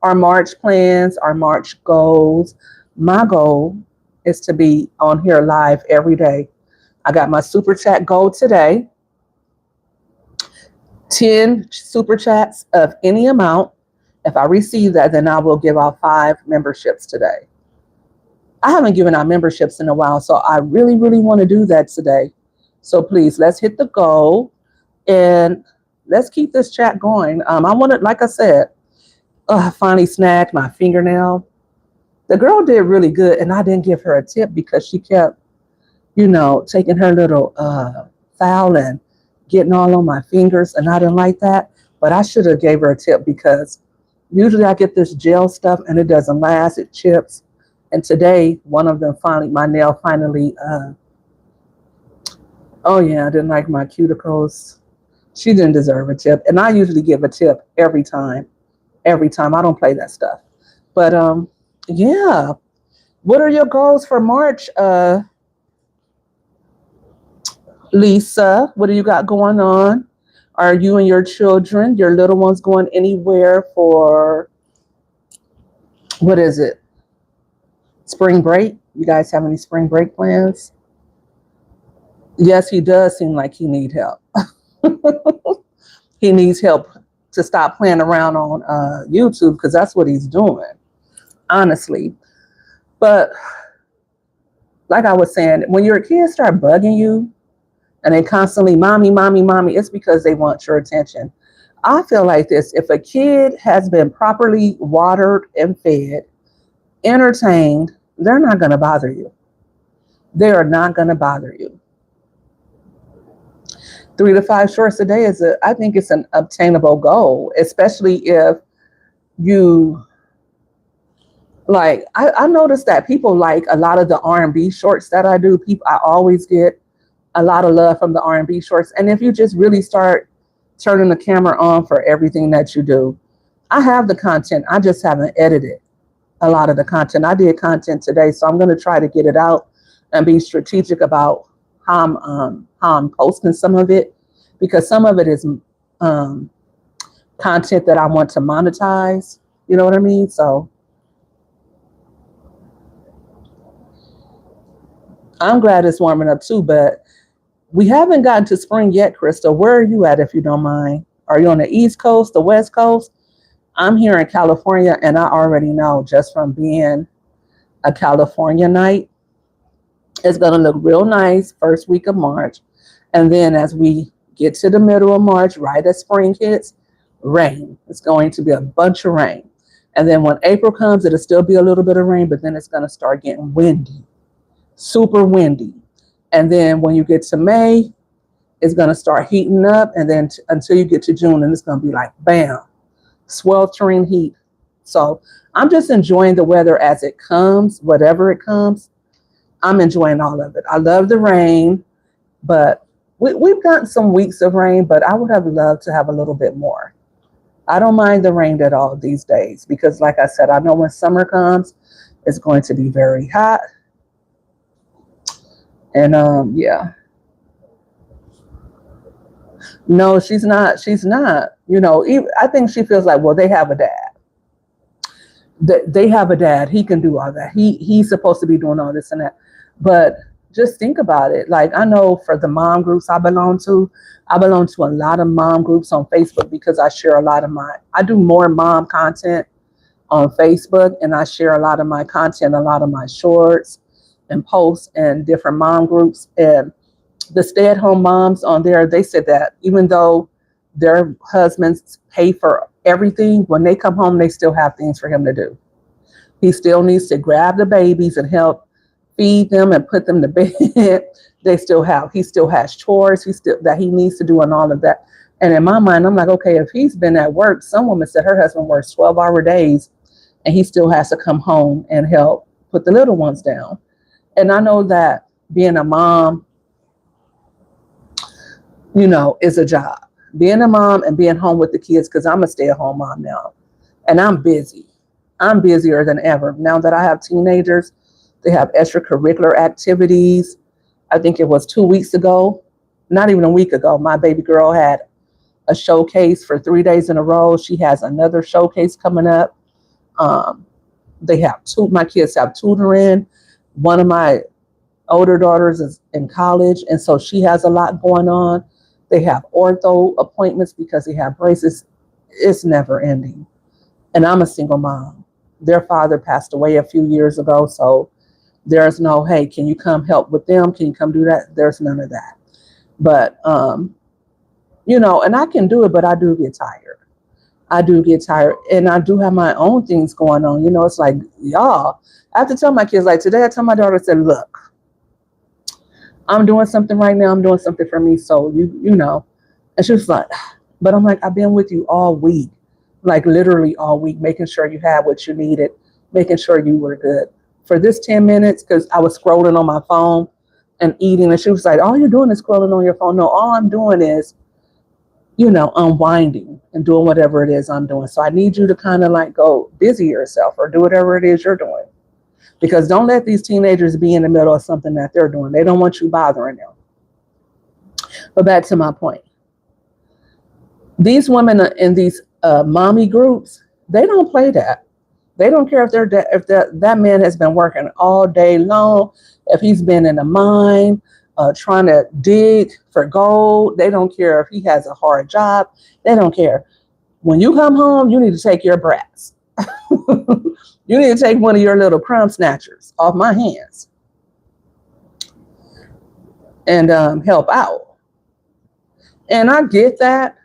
our March plans, our March goals. My goal is to be on here live every day. I got my super chat goal today. 10 super chats of any amount. If I receive that, then I will give out 5 memberships today. I haven't given out memberships in a while, so I really, really want to do that today. So please, let's hit the goal and let's keep this chat going. I want to, like I said, I finally snagged my fingernail. The girl did really good, and I didn't give her a tip because she kept, taking her little file and getting all on my fingers, and I didn't like that. But I should have gave her a tip because usually I get this gel stuff and it doesn't last, it chips. And today, my nail finally, oh yeah, I didn't like my cuticles. She didn't deserve a tip. And I usually give a tip every time. Every time. I don't play that stuff. But yeah. What are your goals for March, Lisa? What do you got going on? Are you and your children, your little ones, going anywhere for, what is it? Spring break? You guys have any spring break plans? Yes, he does seem like he needs help. He needs help to stop playing around on YouTube because that's what he's doing, honestly. But like I was saying, when your kids start bugging you and they constantly, mommy, mommy, mommy, it's because they want your attention. I feel like this. If a kid has been properly watered and fed, entertained, they're not going to bother you. They are not going to bother you. 3 to 5 shorts a day I think it's an obtainable goal, especially if you like, I noticed that people like a lot of the R&B shorts that I do. I always get a lot of love from the R&B shorts. And if you just really start turning the camera on for everything that you do, I have the content. I just haven't edited a lot of the content. I did content today, so I'm going to try to get it out and be strategic about how I'm posting some of it, because some of it is content that I want to monetize. You know what I mean? So I'm glad it's warming up too, but We haven't gotten to spring yet, Crystal. Where are you at, if you don't mind? Are you on the East Coast, the West Coast? I'm here in California, and I already know just from being a California night, it's going to look real nice first week of March. And then as we get to the middle of March, right as spring hits, rain. It's going to be a bunch of rain. And then when April comes, it'll still be a little bit of rain, but then it's going to start getting windy, super windy. And then when you get to May, it's going to start heating up. And then until you get to June, and it's going to be like, bam, sweltering heat. So I'm just enjoying the weather as it comes, whatever it comes. I'm enjoying all of it. I love the rain, but we've gotten some weeks of rain, but I would have loved to have a little bit more. I don't mind the rain at all these days because, like I said, I know when summer comes, it's going to be very hot. And yeah. No, she's not. She's not. You know, even, I think she feels like, well, they have a dad. They have a dad. He can do all that. He's supposed to be doing all this and that. But just think about it. Like, I know for the mom groups I belong to a lot of mom groups on Facebook because I share a lot of I do more mom content on Facebook, and I share a lot of my content, a lot of my shorts and posts and different mom groups. And the stay-at-home moms on there, they said that even though their husbands pay for everything, when they come home, they still have things for him to do. He still needs to grab the babies and help feed them and put them to bed. He still has chores that he needs to do and all of that. And in my mind, I'm like, okay, if he's been at work, some woman said her husband works 12-hour days and he still has to come home and help put the little ones down. And I know that being a mom, is a job. Being a mom and being home with the kids, because I'm a stay-at-home mom now, and I'm busy. I'm busier than ever. Now that I have teenagers, they have extracurricular activities. I think it was 2 weeks ago, not even a week ago, my baby girl had a showcase for 3 days in a row. She has another showcase coming up. My kids have tutoring. One of my older daughters is in college, and so she has a lot going on. They have ortho appointments because they have braces. It's never ending. And I'm a single mom. Their father passed away a few years ago, so there's no, hey, can you come help with them? Can you come do that? There's none of that. But, and I can do it, but I do get tired. And I do have my own things going on. It's like, y'all, I have to tell my kids, like today I tell my daughter, I said, look, I'm doing something right now. I'm doing something for me. So, and she was like, but I'm like, I've been with you all week, like literally all week, making sure you had what you needed, making sure you were good. For this 10 minutes, because I was scrolling on my phone and eating, and she was like, all you're doing is scrolling on your phone. No, all I'm doing is, unwinding and doing whatever it is I'm doing. So I need you to kind of like go busy yourself or do whatever it is you're doing. Because don't let these teenagers be in the middle of something that they're doing. They don't want you bothering them. But back to my point. These women in these mommy groups, they don't play that. They don't care if that man has been working all day long, if he's been in a mine, trying to dig for gold. They don't care if he has a hard job. They don't care. When you come home, you need to take your brats. You need to take one of your little crumb snatchers off my hands and help out. And I get that.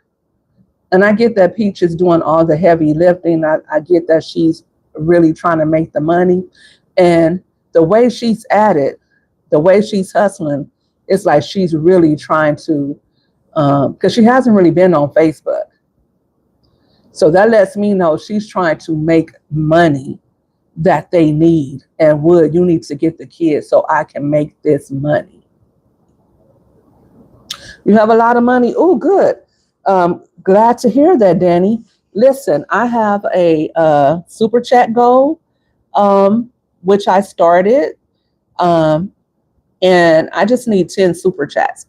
And I get that Peach is doing all the heavy lifting. I get that she's really trying to make the money. And the way she's at it, the way she's hustling, it's like she's really trying to, because she hasn't really been on Facebook. So that lets me know she's trying to make money that they need. And you need to get the kids so I can make this money. You have a lot of money. Oh, good. Glad to hear that, Danny. Listen, I have a super chat goal, which I started. And I just need 10 super chats.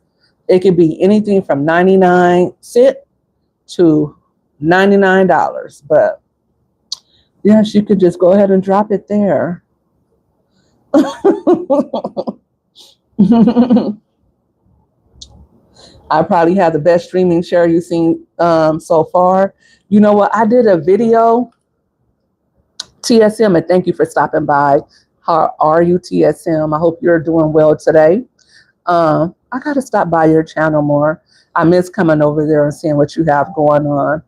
It could be anything from 99 cents to $99. But yes, you could just go ahead and drop it there. I probably have the best streaming share you've seen so far. You know what? I did a video, TSM, and thank you for stopping by. How are you, TSM? I hope you're doing well today. I got to stop by your channel more. I miss coming over there and seeing what you have going on.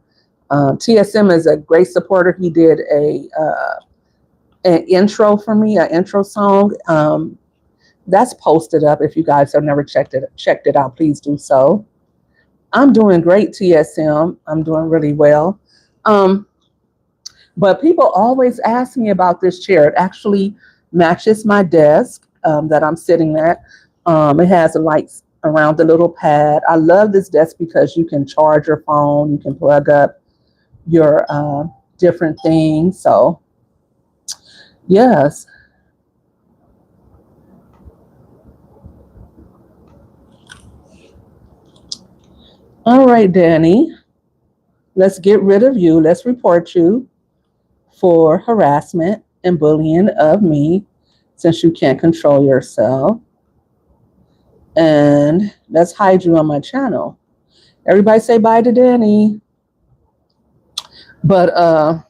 TSM is a great supporter. He did an intro for me, an intro song. That's posted up. If you guys have never checked it out, please do so. I'm doing great, TSM. I'm doing really well. Um, but people always ask me about this chair. It actually matches my desk that I'm sitting at. It has lights around the little pad. I love this desk because you can charge your phone, you can plug up your different things. So, yes. All right, Danny, let's get rid of you. Let's report you for harassment and bullying of me since you can't control yourself. And let's hide you on my channel. Everybody say bye to Danny. But a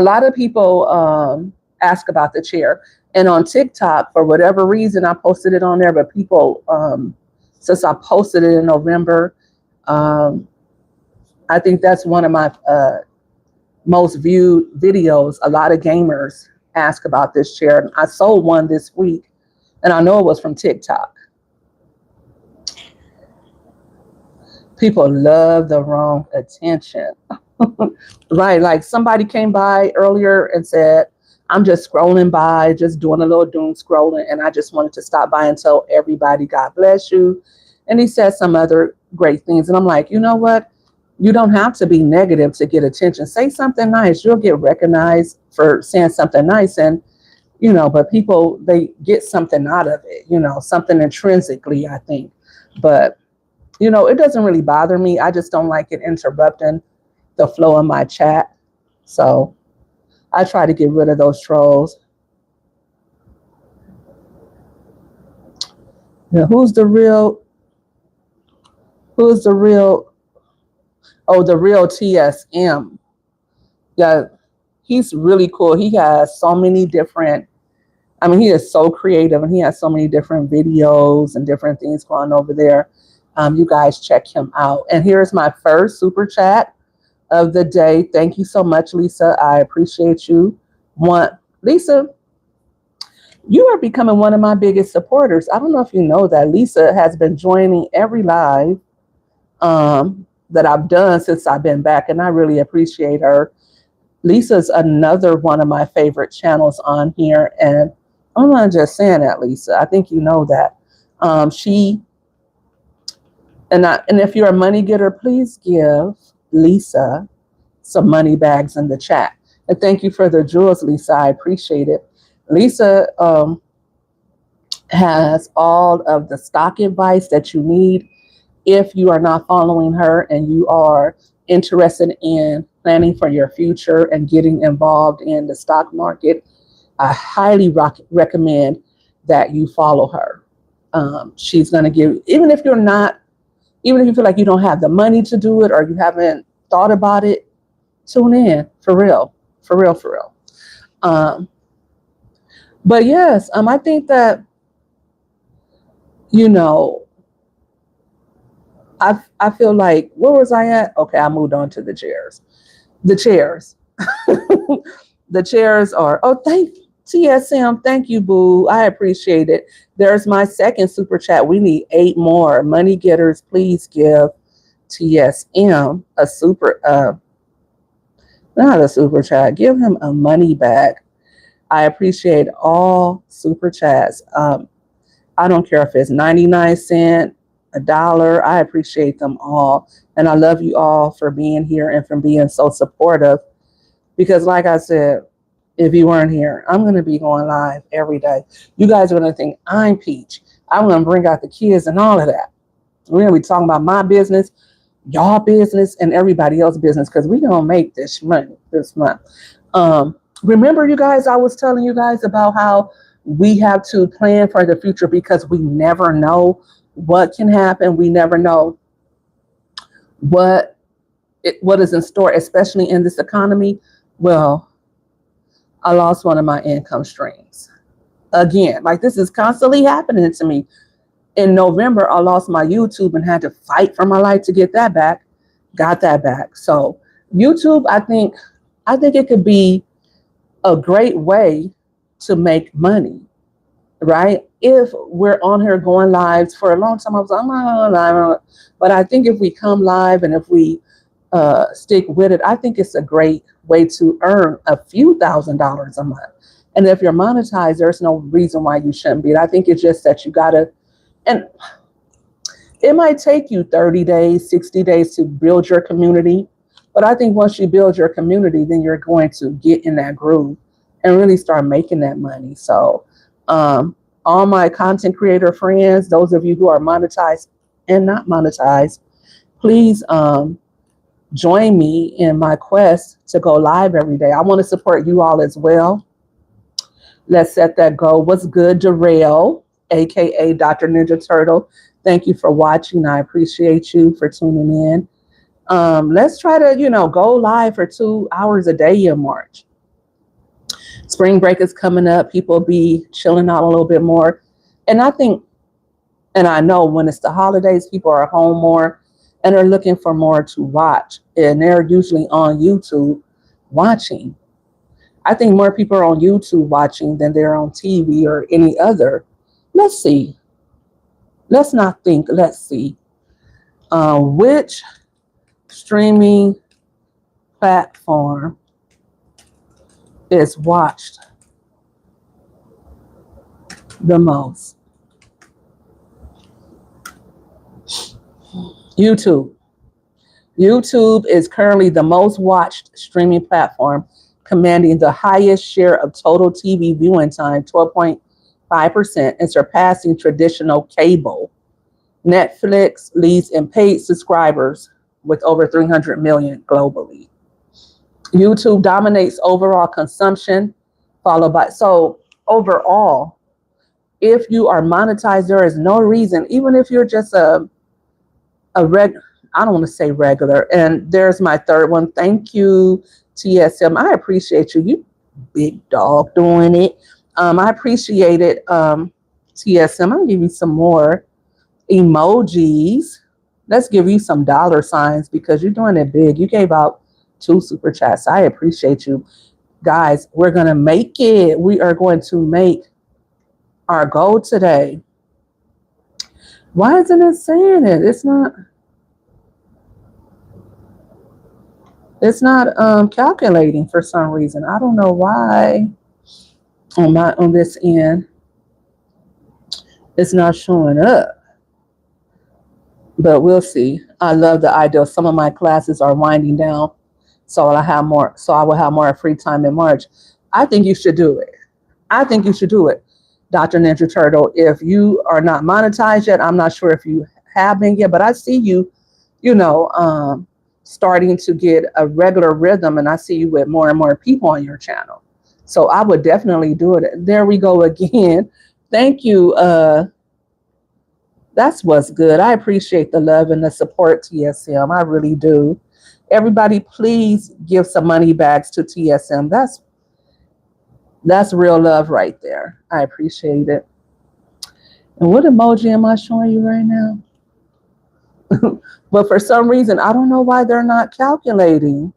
lot of people ask about the chair. And on TikTok, for whatever reason, I posted it on there. But people, since I posted it in November, um, I think that's one of my most viewed videos. A lot of gamers ask about this chair. I sold one this week, and I know it was from TikTok. People love the wrong attention. Right, like somebody came by earlier and said, I'm just scrolling by, just doing a little doom scrolling, and I just wanted to stop by and tell everybody, God bless you. And he said some other great things. And I'm like, you know what? You don't have to be negative to get attention. Say something nice. You'll get recognized for saying something nice. And, but people, they get something out of it, something intrinsically, I think. But, it doesn't really bother me. I just don't like it interrupting the flow of my chat. So I try to get rid of those trolls. Now, who's the real? Oh, the real TSM. Yeah, he's really cool. He has so many different, he is so creative, and he has so many different videos and different things going over there. You guys check him out. And here's my first super chat of the day. Thank you so much, Lisa. I appreciate you. Lisa, you are becoming one of my biggest supporters. I don't know if you know that. Lisa has been joining every live that I've done since I've been back, and I really appreciate her. Lisa's another one of my favorite channels on here, and I'm not just saying that, Lisa. I think you know that. And if you're a money getter, please give Lisa some money bags in the chat. And thank you for the jewels, Lisa. I appreciate it. Lisa has all of the stock advice that you need. If you are not following her and you are interested in planning for your future and getting involved in the stock market, I highly recommend that you follow her. She's going to give, even if you feel like you don't have the money to do it or you haven't thought about it, tune in, for real. But yes, I think that, I feel like, where was I at? Okay, I moved on to the chairs. The chairs. The chairs are, thank TSM. Thank you, boo. I appreciate it. There's my second super chat. We need 8 more. Money getters, please give TSM a not a super chat. Give him a money bag. I appreciate all super chats. I don't care if it's 99 cents, $1. I appreciate them all. And I love you all for being here and for being so supportive. Because like I said, if you weren't here, I'm going to be going live every day. You guys are going to think I'm Peach. I'm going to bring out the kids and all of that. We're going to be talking about my business, y'all business, and everybody else's business, because we're going to make this money this month. Remember, you guys, I was telling you guys about how we have to plan for the future because we never know what can happen. We never know what what is in store, especially in this economy. Well, I lost one of my income streams. Again, like this is constantly happening to me. In November, I lost my YouTube and had to fight for my life to get that back. Got that back. So YouTube, I think it could be a great way to make money, right? If we're on here going live for a long time, I was like, I'm not on live, but I think if we come live and if we stick with it, I think it's a great way to earn a few $1,000s a month. And if you're monetized, there's no reason why you shouldn't be. I think it's just that you gotta, and it might take you 30 days, 60 days to build your community. But I think once you build your community, then you're going to get in that groove and really start making that money. So, all my content creator friends, those of you who are monetized and not monetized, please join me in my quest to go live every day. I want to support you all as well. Let's set that goal. What's good, Darrell, aka Dr. Ninja Turtle? Thank you for watching. I appreciate you for tuning in. Let's try to, go live for 2 hours a day in March. Spring break is coming up. People be chilling out a little bit more. And I think, and I know when it's the holidays, people are home more and are looking for more to watch. And they're usually on YouTube watching. I think more people are on YouTube watching than they're on TV or any other. Let's see. Let's not think. Let's see. Which streaming platform is watched the most? YouTube. YouTube is currently the most watched streaming platform, commanding the highest share of total TV viewing time, 12.5%, and surpassing traditional cable. Netflix leads in paid subscribers with over 300 million globally. YouTube dominates overall consumption, followed by, so overall, if you are monetized, there is no reason, even if you're just I don't want to say regular. And there's my third one. Thank you, TSM. I appreciate you. You big dog doing it. I appreciate it, TSM. I'll give you some more emojis. Let's give you some dollar signs because you're doing it big. You gave out 2 super chats. I appreciate you. Guys, we're going to make it. We are going to make our goal today. Why isn't it saying it? It's not calculating for some reason. I don't know why on this end it's not showing up. But we'll see. I love the idea. Some of my classes are winding down, so I will have more free time in March. I think you should do it. I think you should do it, Dr. Ninja Turtle. If you are not monetized yet, I'm not sure if you have been yet, but I see you, starting to get a regular rhythm, and I see you with more and more people on your channel. So I would definitely do it. There we go again. Thank you. That's what's good. I appreciate the love and the support, TSM. I really do. Everybody, please give some money bags to TSM. That's real love right there. I appreciate it. And what emoji am I showing you right now? But for some reason, I don't know why they're not calculating.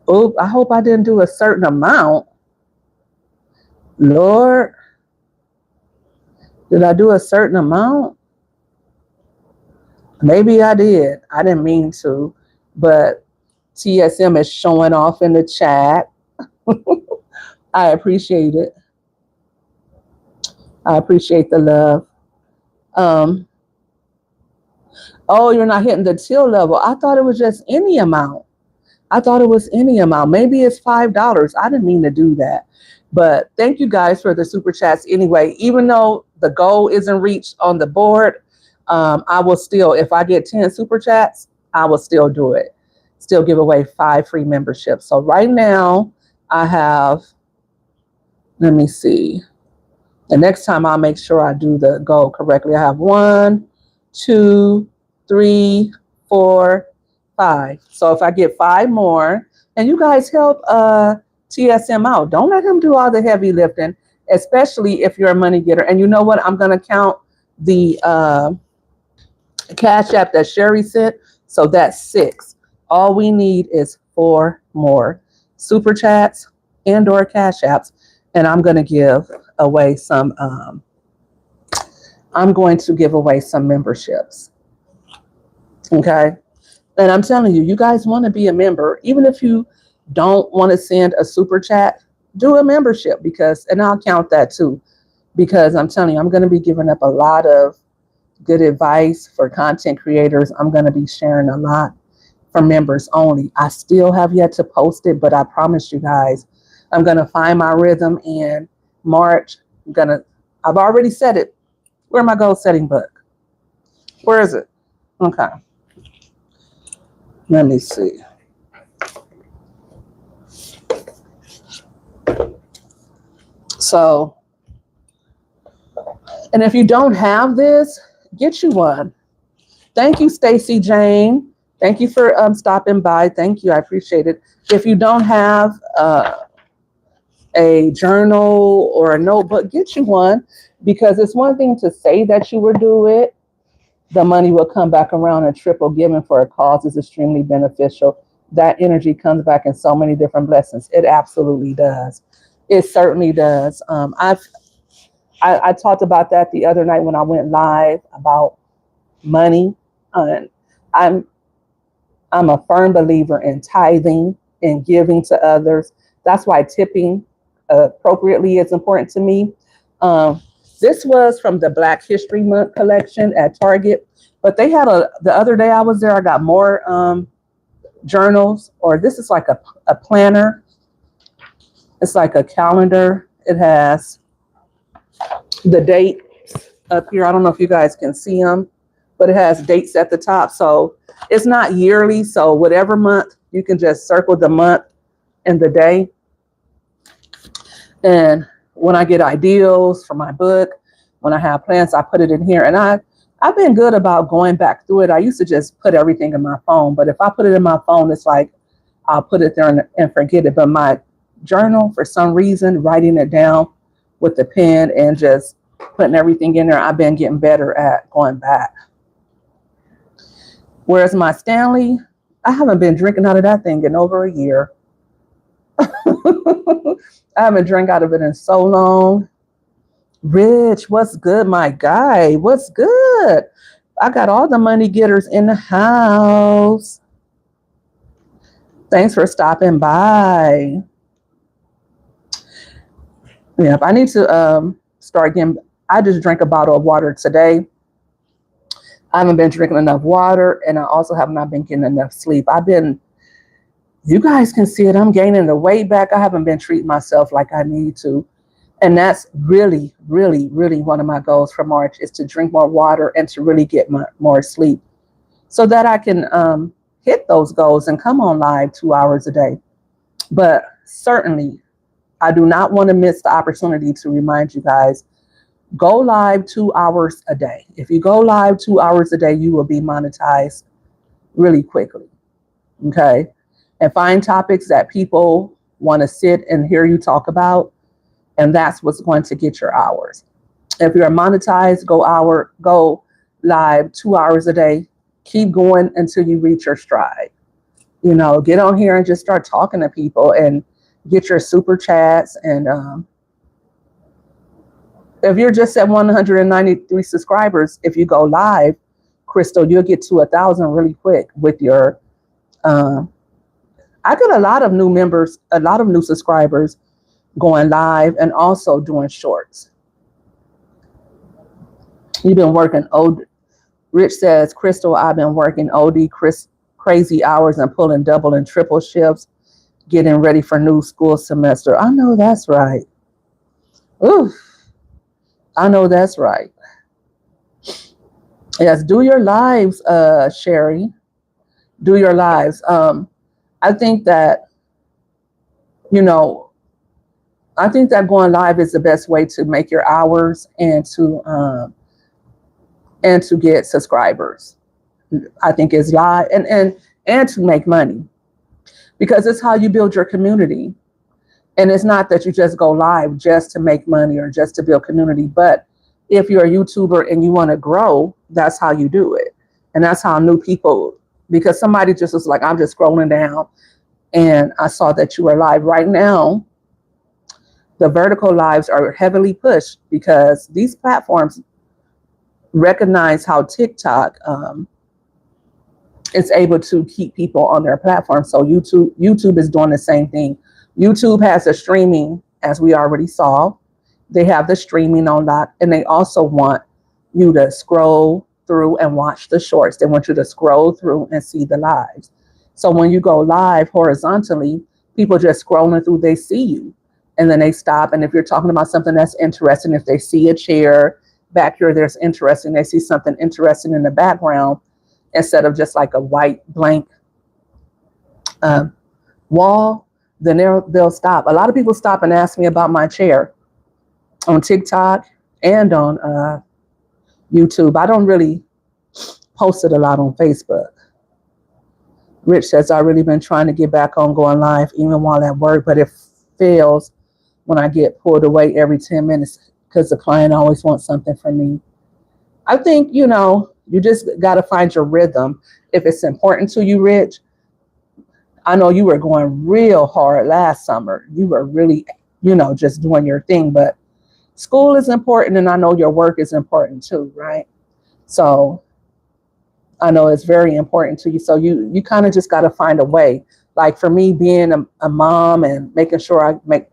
Oh, I hope I didn't do a certain amount. Lord, did I do a certain amount? Maybe I did. I didn't mean to, but TSM is showing off in the chat. I appreciate it. I appreciate the love. Oh, you're not hitting the till level. I thought it was just any amount. Maybe it's $5. I didn't mean to do that. But thank you guys for the super chats anyway. Even though the goal isn't reached on the board, I will still, if I get 10 super chats, I will still do it. Still give away 5 free memberships. So right now I have, let me see. And next time I'll make sure I do the goal correctly. I have 1, 2, 3, 4, 5. So if I get 5 more, and you guys help TSM out. Don't let him do all the heavy lifting, especially if you're a money getter. And you know what? I'm gonna count the Cash App that Sherry sent. So that's 6. All we need is 4 more super chats and or Cash Apps, and I'm gonna give away some. I'm going to give away some memberships. Okay, and I'm telling you, you guys want to be a member, even if you don't want to send a super chat. Do a membership because, and I'll count that too, because I'm telling you, I'm going to be giving up a lot of good advice for content creators. I'm going to be sharing a lot for members only. I still have yet to post it, but I promise you guys, I'm going to find my rhythm in March. I've already said it. Where's my goal setting book? Where is it? Okay. Let me see. So, and if you don't have this, get you one. Thank you, Stacy Jane. Thank you for stopping by. Thank you. I appreciate it. If you don't have a journal or a notebook, get you one, because it's one thing to say that you will do it. The money will come back around and triple. Giving for a cause is extremely beneficial. That energy comes back in so many different blessings. It absolutely does. It certainly does. I talked about that the other night when I went live about money. And I'm a firm believer in tithing and giving to others. That's why tipping appropriately is important to me. This was from the Black History Month collection at Target, but they had the other day I was there, I got more journals, or this is like a planner. It's like a calendar. It has the date up here. I don't know if you guys can see them, but it has dates at the top. So it's not yearly. So whatever month, you can just circle the month and the day. And when I get ideals for my book, when I have plans, I put it in here. And I've been good about going back through it. I used to just put everything in my phone, but if I put it in my phone, it's like I'll put it there and forget it. But my journal, for some reason, writing it down with the pen and just putting everything in there, I've been getting better at going back. Whereas my Stanley, I haven't been drinking out of that thing in over a year. I haven't drank out of it in so long. Rich, what's good, my guy? What's good? I got all the money getters in the house. Thanks for stopping by. Yeah, I need to start getting. I just drank a bottle of water today. I haven't been drinking enough water, and I also have not been getting enough sleep. You guys can see it. I'm gaining the weight back. I haven't been treating myself like I need to. And that's really, really, really one of my goals for March, is to drink more water and to really get more sleep so that I can hit those goals and come on live 2 hours a day. But certainly, I do not want to miss the opportunity to remind you guys, go live 2 hours a day. If you go live 2 hours a day, you will be monetized really quickly. Okay. And find topics that people want to sit and hear you talk about. And that's what's going to get your hours. If you're monetized, go live 2 hours a day. Keep going until you reach your stride. You know, get on here and just start talking to people and get your super chats. And if you're just at 193 subscribers, if you go live, Crystal, you'll get to 1,000 really quick with your. I got a lot of new members, a lot of new subscribers going live and also doing shorts. You've been working Rich says, Crystal, I've been working crazy hours and pulling double and triple shifts, getting ready for new school semester. I know that's right. Ooh, I know that's right. Yes, do your lives, Sherry. Do your lives. I think that, you know, I think that going live is the best way to make your hours and to get subscribers. I think is live and to make money because it's how you build your community. And it's not that you just go live just to make money or just to build community, but if you're a YouTuber and you want to grow, that's how you do it. And that's how new people, because somebody just was like, I'm just scrolling down and I saw that you were live right now. The vertical lives are heavily pushed because these platforms recognize how TikTok is able to keep people on their platform. So YouTube is doing the same thing. YouTube has the streaming, as we already saw. They have the streaming on that, and they also want you to scroll through and watch the shorts. They want you to scroll through and see the lives. So when you go live horizontally, people just scrolling through, they see you, and then they stop. And if you're talking about something that's interesting, if they see a chair back here that's interesting, they see something interesting in the background instead of just like a white blank wall, then they'll stop. A lot of people stop and ask me about my chair on TikTok and on YouTube. I don't really post it a lot on Facebook. Rich says, I've really been trying to get back on going live even while at work, but it fails when I get pulled away every 10 minutes because the client always wants something from me. I think, you just got to find your rhythm. If it's important to you, Rich, I know you were going real hard last summer. You were really, just doing your thing, but school is important and I know your work is important too, right? So I know it's very important to you. So you kind of just got to find a way. Like for me, being a mom and making sure I make,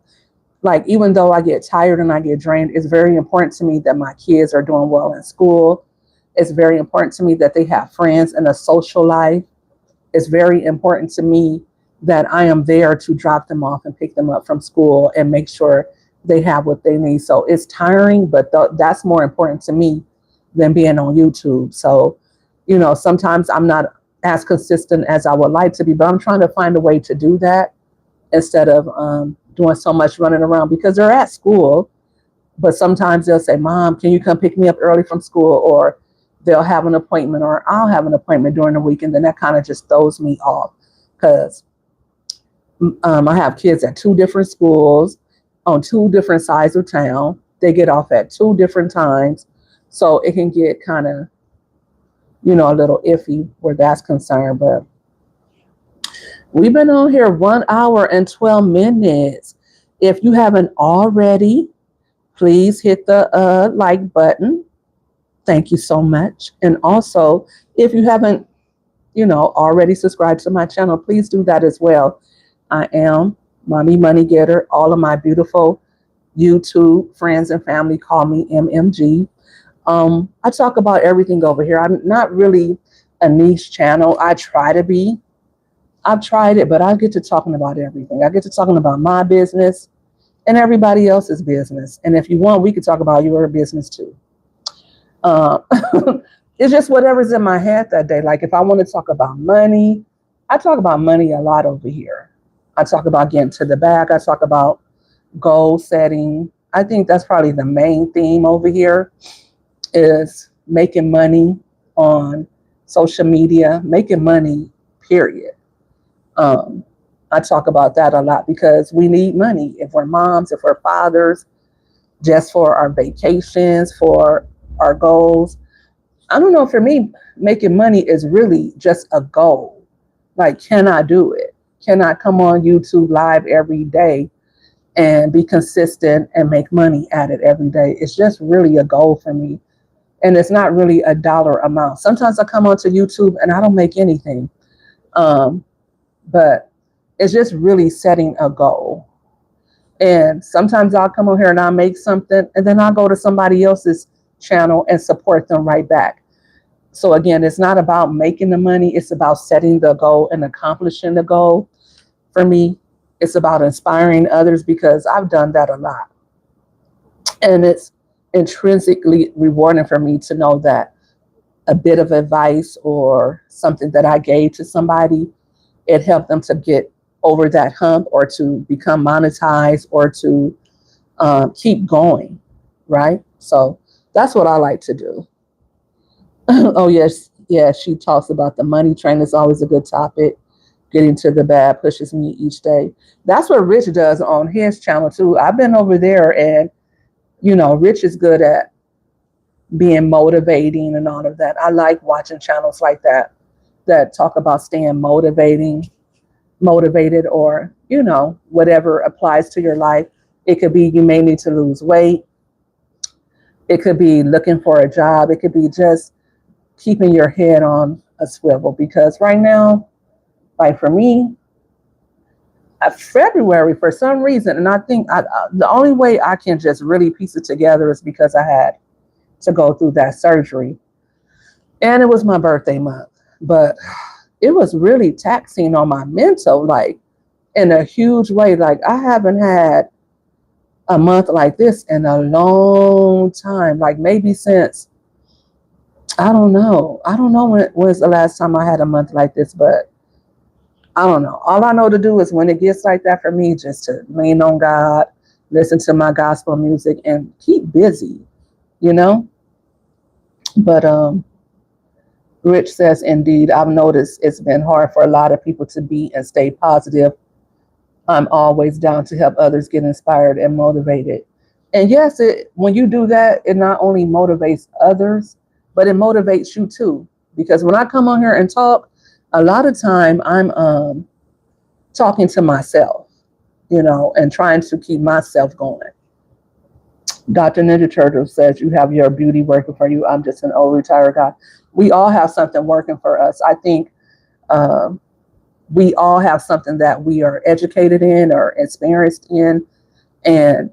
like, even though I get tired and I get drained, it's very important to me that my kids are doing well in school. It's very important to me that they have friends and a social life. It's very important to me that I am there to drop them off and pick them up from school and make sure they have what they need. So it's tiring, but that's more important to me than being on YouTube. So, sometimes I'm not as consistent as I would like to be, but I'm trying to find a way to do that instead of doing so much running around because they're at school. But sometimes they'll say, Mom, can you come pick me up early from school? Or they'll have an appointment or I'll have an appointment during the week. And then that kind of just throws me off because I have kids at 2 different schools on 2 different sides of town. They get off at 2 different times. So it can get kind of, a little iffy where that's concerned. But we've been on here 1 hour and 12 minutes. If you haven't already, please hit the like button. Thank you so much. And also, if you haven't, already subscribed to my channel, please do that as well. I am Mommy Money Getter. All of my beautiful YouTube friends and family call me MMG. I talk about everything over here. I'm not really a niche channel. I try to be. I've tried it, but I get to talking about everything. I get to talking about my business and everybody else's business. And if you want, we could talk about your business too. It's just whatever's in my head that day. Like if I want to talk about money, I talk about money a lot over here. I talk about getting to the bag. I talk about goal setting. I think that's probably the main theme over here is making money on social media, making money, period. I talk about that a lot because we need money if we're moms, if we're fathers, just for our vacations, for our goals. I don't know, for me, making money is really just a goal. Like, can I do it? Can I come on YouTube live every day and be consistent and make money at it every day? It's just really a goal for me. And it's not really a dollar amount. Sometimes I come onto YouTube and I don't make anything. But it's just really setting a goal. And sometimes I'll come on here and I'll make something and then I'll go to somebody else's channel and support them right back. So again, it's not about making the money. It's about setting the goal and accomplishing the goal. For me, it's about inspiring others because I've done that a lot. And it's intrinsically rewarding for me to know that a bit of advice or something that I gave to somebody, it helped them to get over that hump or to become monetized or to keep going, right? So that's what I like to do. Oh yes, yeah. She talks about the money train. Is always a good topic. Getting to the bad pushes me each day. That's what Rich does on his channel too. I've been over there, and Rich is good at being motivating and all of that. I like watching channels like that that talk about staying motivated, or whatever applies to your life. It could be you may need to lose weight. It could be looking for a job. It could be just keeping your head on a swivel, because right now, like for me, February for some reason, and I think the only way I can just really piece it together is because I had to go through that surgery, and it was my birthday month. But it was really taxing on my mental, like in a huge way. Like I haven't had a month like this in a long time, like maybe since, I don't know. I don't know when was the last time I had a month like this, but I don't know. All I know to do is when it gets like that for me, just to lean on God, listen to my gospel music, and keep busy, you know? But Rich says, indeed, I've noticed it's been hard for a lot of people to be and stay positive. I'm always down to help others get inspired and motivated. And yes, when you do that, it not only motivates others, but it motivates you too. Because when I come on here and talk, a lot of time I'm talking to myself, and trying to keep myself going. Dr. Ninja Turtle says, you have your beauty working for you. I'm just an old retired guy. We all have something working for us. I think um, we all have something that we are educated in or experienced in, and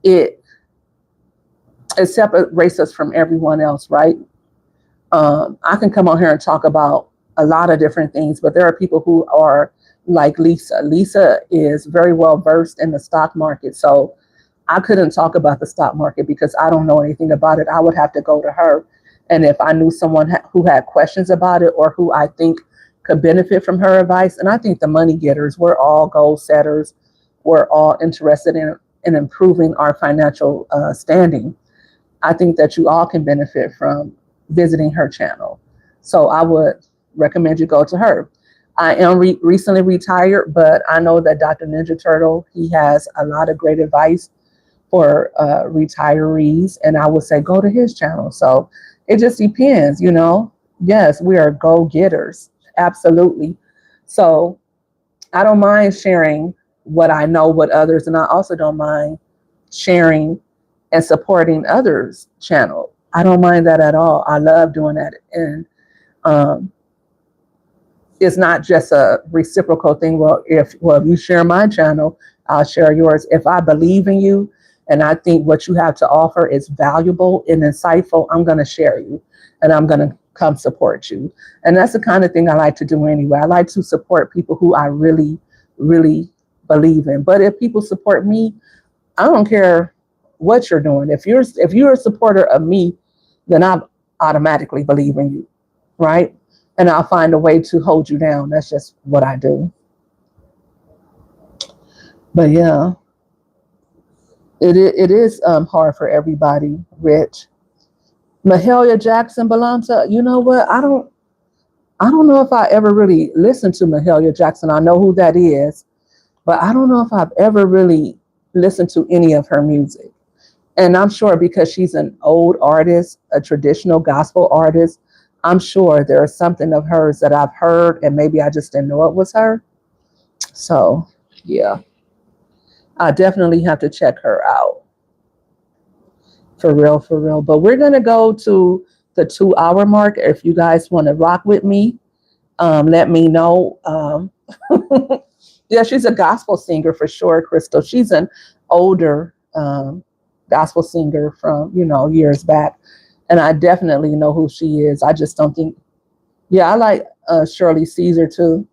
it separates us from everyone else, right? I can come on here and talk about a lot of different things, but there are people who are like Lisa. Lisa is very well versed in the stock market. So I couldn't talk about the stock market because I don't know anything about it. I would have to go to her. And if I knew someone who had questions about it, or who I think could benefit from her advice, and I think the money getters, we're all goal setters. We're all interested in improving our financial standing. I think that you all can benefit from visiting her channel. So I would recommend you go to her. I am recently retired, but I know that Dr. Ninja Turtle, he has a lot of great advice for retirees, and I would say go to his channel. So it just depends, Yes, we are go-getters, absolutely. So I don't mind sharing what I know with others, and I also don't mind sharing and supporting others' channel. I don't mind that at all. I love doing that, and um, it's not just a reciprocal thing. If you share my channel, I'll share yours. If I believe in you and I think what you have to offer is valuable and insightful, I'm going to share you, and I'm going to come support you. And that's the kind of thing I like to do anyway. I like to support people who I really, really believe in. But if people support me, I don't care what you're doing. If you're a supporter of me, then I automatically believe in you, right? And I'll find a way to hold you down. That's just what I do. But yeah, it is hard for everybody. Rich, Mahalia Jackson, Balanta. You know what? I don't know if I ever really listened to Mahalia Jackson. I know who that is, but I don't know if I've ever really listened to any of her music. And I'm sure because she's an old artist, a traditional gospel artist, I'm sure there is something of hers that I've heard, and maybe I just didn't know it was her. So, yeah, I definitely have to check her out. For real, for real. But we're going to go to the 2 hour mark. If you guys want to rock with me, let me know. Yeah, she's a gospel singer for sure, Crystal. She's an older gospel singer from, years back. And I definitely know who she is. I just don't think, yeah, I like Shirley Caesar too.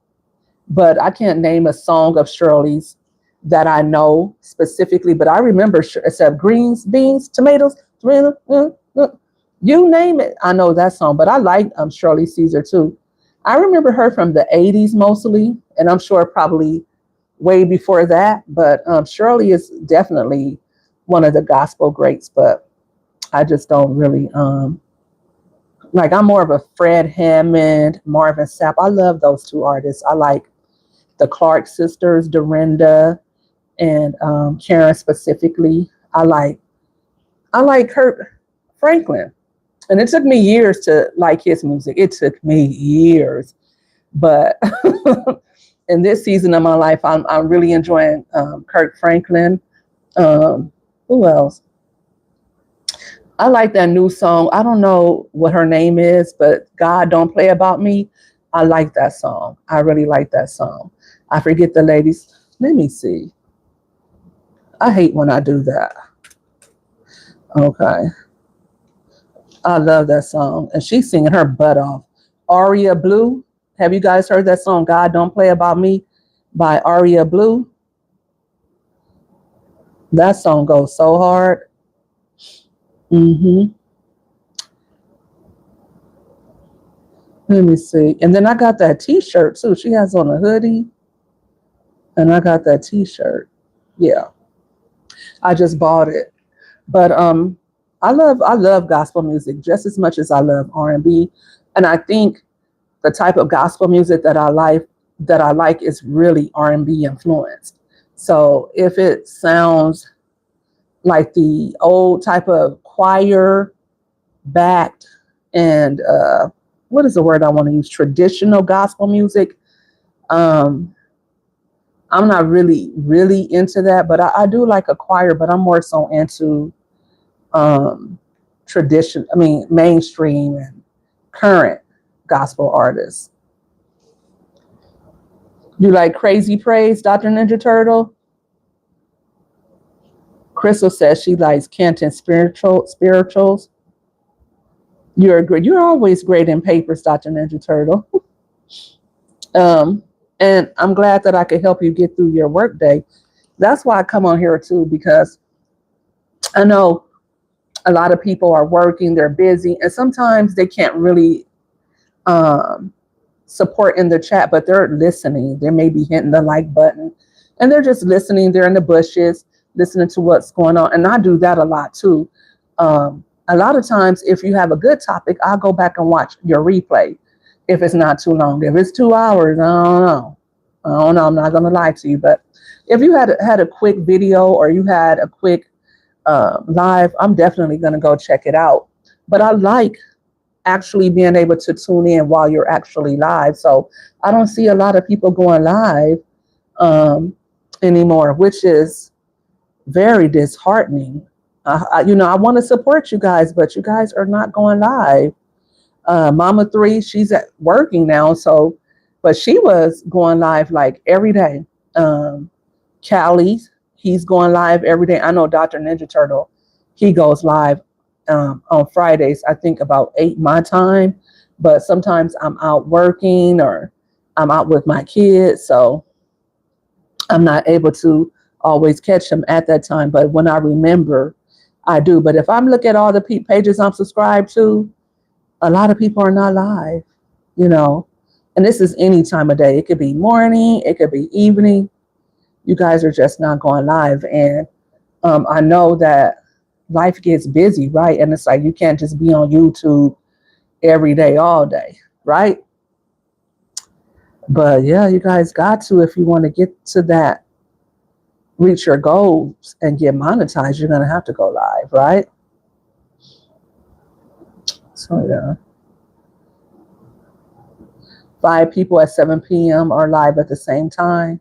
But I can't name a song of Shirley's that I know specifically. But I remember, except greens, beans, tomatoes, you name it. I know that song. But I like Shirley Caesar too. I remember her from the 80s mostly. And I'm sure probably way before that. But Shirley is definitely one of the gospel greats, but I just don't really like. I'm more of a Fred Hammond, Marvin Sapp. I love those two artists. I like the Clark sisters, Dorinda and Karen specifically. I like Kurt Franklin, and it took me years to like his music. It took me years, but in this season of my life, I'm really enjoying Kurt Franklin. Who else? I like that new song. I don't know what her name is, but God Don't Play About Me. I like that song. I really like that song. I forget the ladies. Let me see. I hate when I do that. Okay. I love that song. And she's singing her butt off. Aria Blue. Have you guys heard that song, God Don't Play About Me, by Aria Blue? That song goes so hard. Mm-hmm. Let me see. And then I got that t-shirt too. She has on a hoodie. And I got that t-shirt. Yeah. I just bought it. But I love gospel music just as much as I love R&B. And I think the type of gospel music that I like is really R&B influenced. So if it sounds like the old type of choir backed and what is the word I want to use? Traditional gospel music. Um, I'm not really into that, but I do like a choir, but I'm more so into um, mainstream and current gospel artists. You like Crazy Praise, Dr. Ninja Turtle? Crystal says she likes Canton spirituals. You're always great in papers, Dr. Ninja Turtle. Um, and I'm glad that I could help you get through your workday. That's why I come on here too, because I know a lot of people are working, they're busy, and sometimes they can't really um, support in the chat, but they're listening. They may be hitting the like button and they're just listening. They're in the bushes, listening to what's going on. And I do that a lot too. A lot of times, if you have a good topic, I'll go back and watch your replay if it's not too long. If it's 2 hours, I don't know. I don't know. I'm not going to lie to you. But if you had a quick video or you had a quick live, I'm definitely going to go check it out. But I like actually being able to tune in while you're actually live. So I don't see a lot of people going live um, anymore, which is very disheartening. I want to support you guys, but you guys are not going live. Mama Three, she's at working now, so but she was going live like every day. Callie, he's going live every day. I know Dr. Ninja Turtle, he goes live on Fridays, I think about 8 my time. But sometimes I'm out working or I'm out with my kids, so I'm not able to always catch them at that time. But when I remember, I do. But if I'm looking at all the pages I'm subscribed to, a lot of people are not live, you know. And this is any time of day. It could be morning, it could be evening. You guys are just not going live. And I know that life gets busy, right? And it's like you can't just be on YouTube every day, all day, right? But yeah, you guys got to, if you want to get to that, reach your goals and get monetized, you're going to have to go live, right? So yeah. 5 people at 7 p.m. are live at the same time.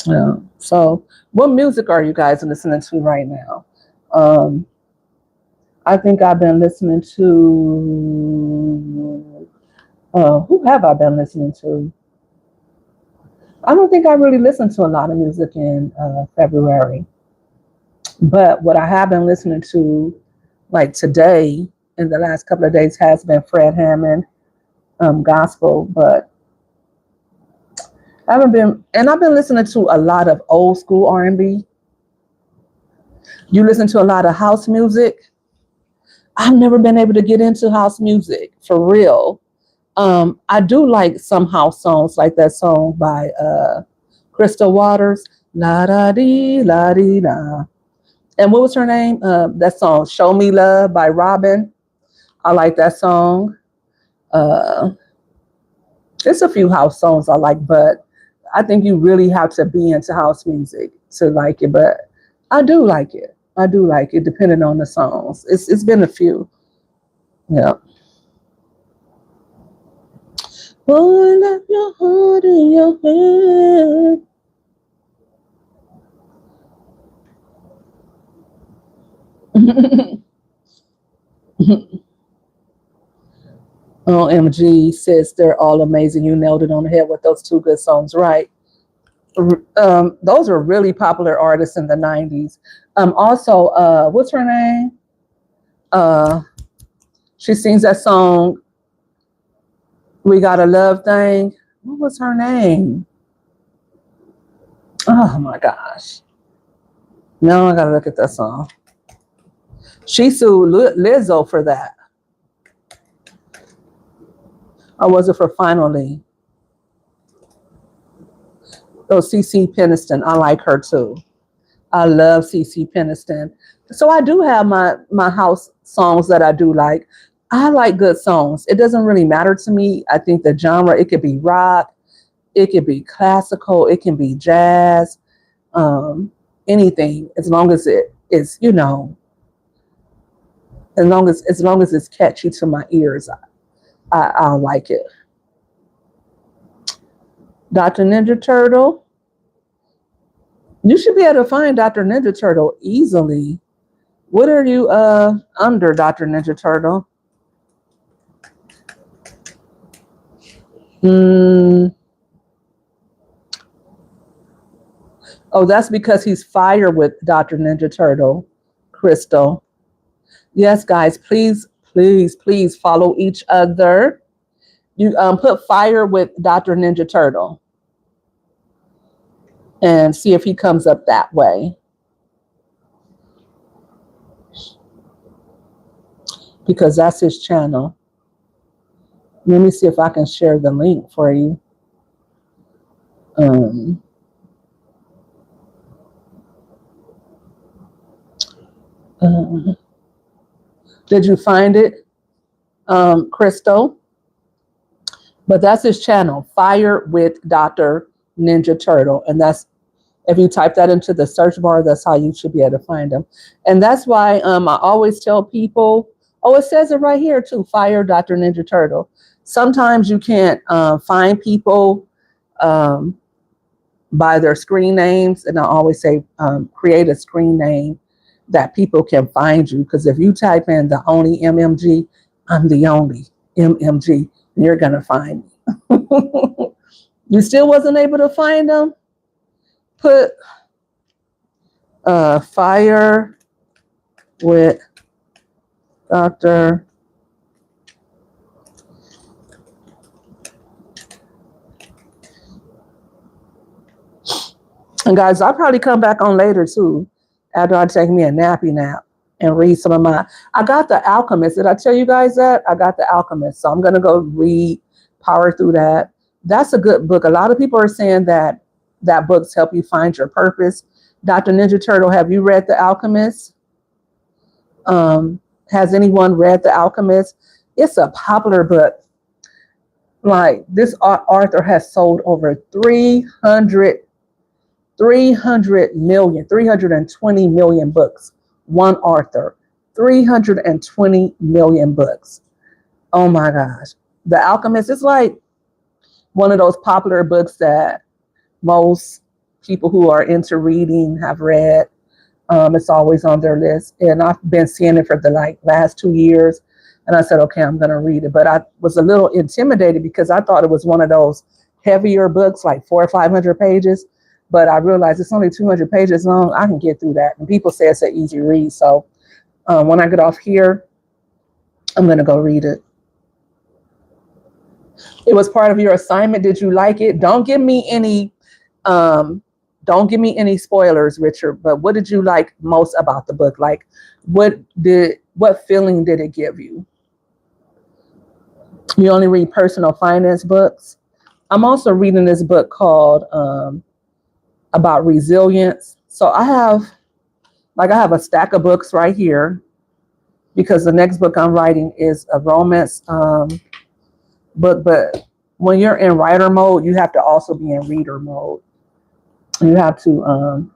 Yeah. So what music are you guys listening to right now? Um, I think I've been listening to, who have I been listening to? I don't think I really listened to a lot of music in February. But what I have been listening to, like today, in the last couple of days, has been Fred Hammond gospel. But I've been listening to a lot of old school R&B. You listen to a lot of house music. I've never been able to get into house music for real. I do like some house songs, like that song by Crystal Waters, la da dee la dee da. And what was her name? That song, "Show Me Love" by Robin. I like that song. Uh, there's a few house songs I like, but I think you really have to be into house music to like it. But I do like it. I do like it, depending on the songs. It's been a few. Yeah. Hold up your heart in your hand. OMG says they're all amazing. You nailed it on the head with those two good songs, right? Those were really popular artists in the 90s. Also, what's her name? Uh, she sings that song, "We Got a Love Thing." What was her name? Oh my gosh. No, I gotta look at that song. She sued Lizzo for that. Or was it for Finally? Oh, CC Peniston. I like her too. I love CC Peniston. So I do have my house songs that I do like. I like good songs. It doesn't really matter to me. I think the genre, it could be rock, it could be classical, it can be jazz, anything, as long as it is, as long as it's catchy to my ears, I'll like it. Dr. Ninja Turtle. You should be able to find Dr. Ninja Turtle easily. What are you under, Dr. Ninja Turtle? Oh, that's because he's fire with Dr. Ninja Turtle, Crystal. Yes, guys, please, please, please follow each other. You put fire with Dr. Ninja Turtle and see if he comes up that way. Because that's his channel. Let me see if I can share the link for you. Did you find it, Crystal? But that's his channel, Fire with Dr. Ninja Turtle. And that's, if you type that into the search bar, that's how you should be able to find him. And that's why I always tell people, oh, it says it right here too, Fire Dr. Ninja Turtle. Sometimes you can't find people by their screen names. And I always say, create a screen name that people can find you. Because if you type in the only MMG, I'm the only MMG, you're going to find me. You still wasn't able to find them? Put fire with Dr. And guys, I'll probably come back on later too, after I take me a nappy nap and read some of my. I got The Alchemist. Did I tell you guys that? I got The Alchemist. So I'm going to go read, power through that. That's a good book. A lot of people are saying that books help you find your purpose. Dr. Ninja Turtle, have you read The Alchemist? Has anyone read The Alchemist? It's a popular book. Like, this author has sold over 320 million books. One author, 320 million books. Oh my gosh. The Alchemist is like one of those popular books that most people who are into reading have read. It's always on their list. And I've been seeing it for the last 2 years. And I said, okay, I'm going to read it. But I was a little intimidated because I thought it was one of those heavier books, like 400 or 500 pages. But I realized it's only 200 pages long. I can get through that. And people say it's an easy read. So when I get off here, I'm going to go read it. It was part of your assignment. Did you like it? Don't give me any spoilers, Richard. But what did you like most about the book? Like, what feeling did it give you? You only read personal finance books. I'm also reading this book called about resilience. So I have a stack of books right here because the next book I'm writing is a romance book. But when you're in writer mode, you have to also be in reader mode. You have to,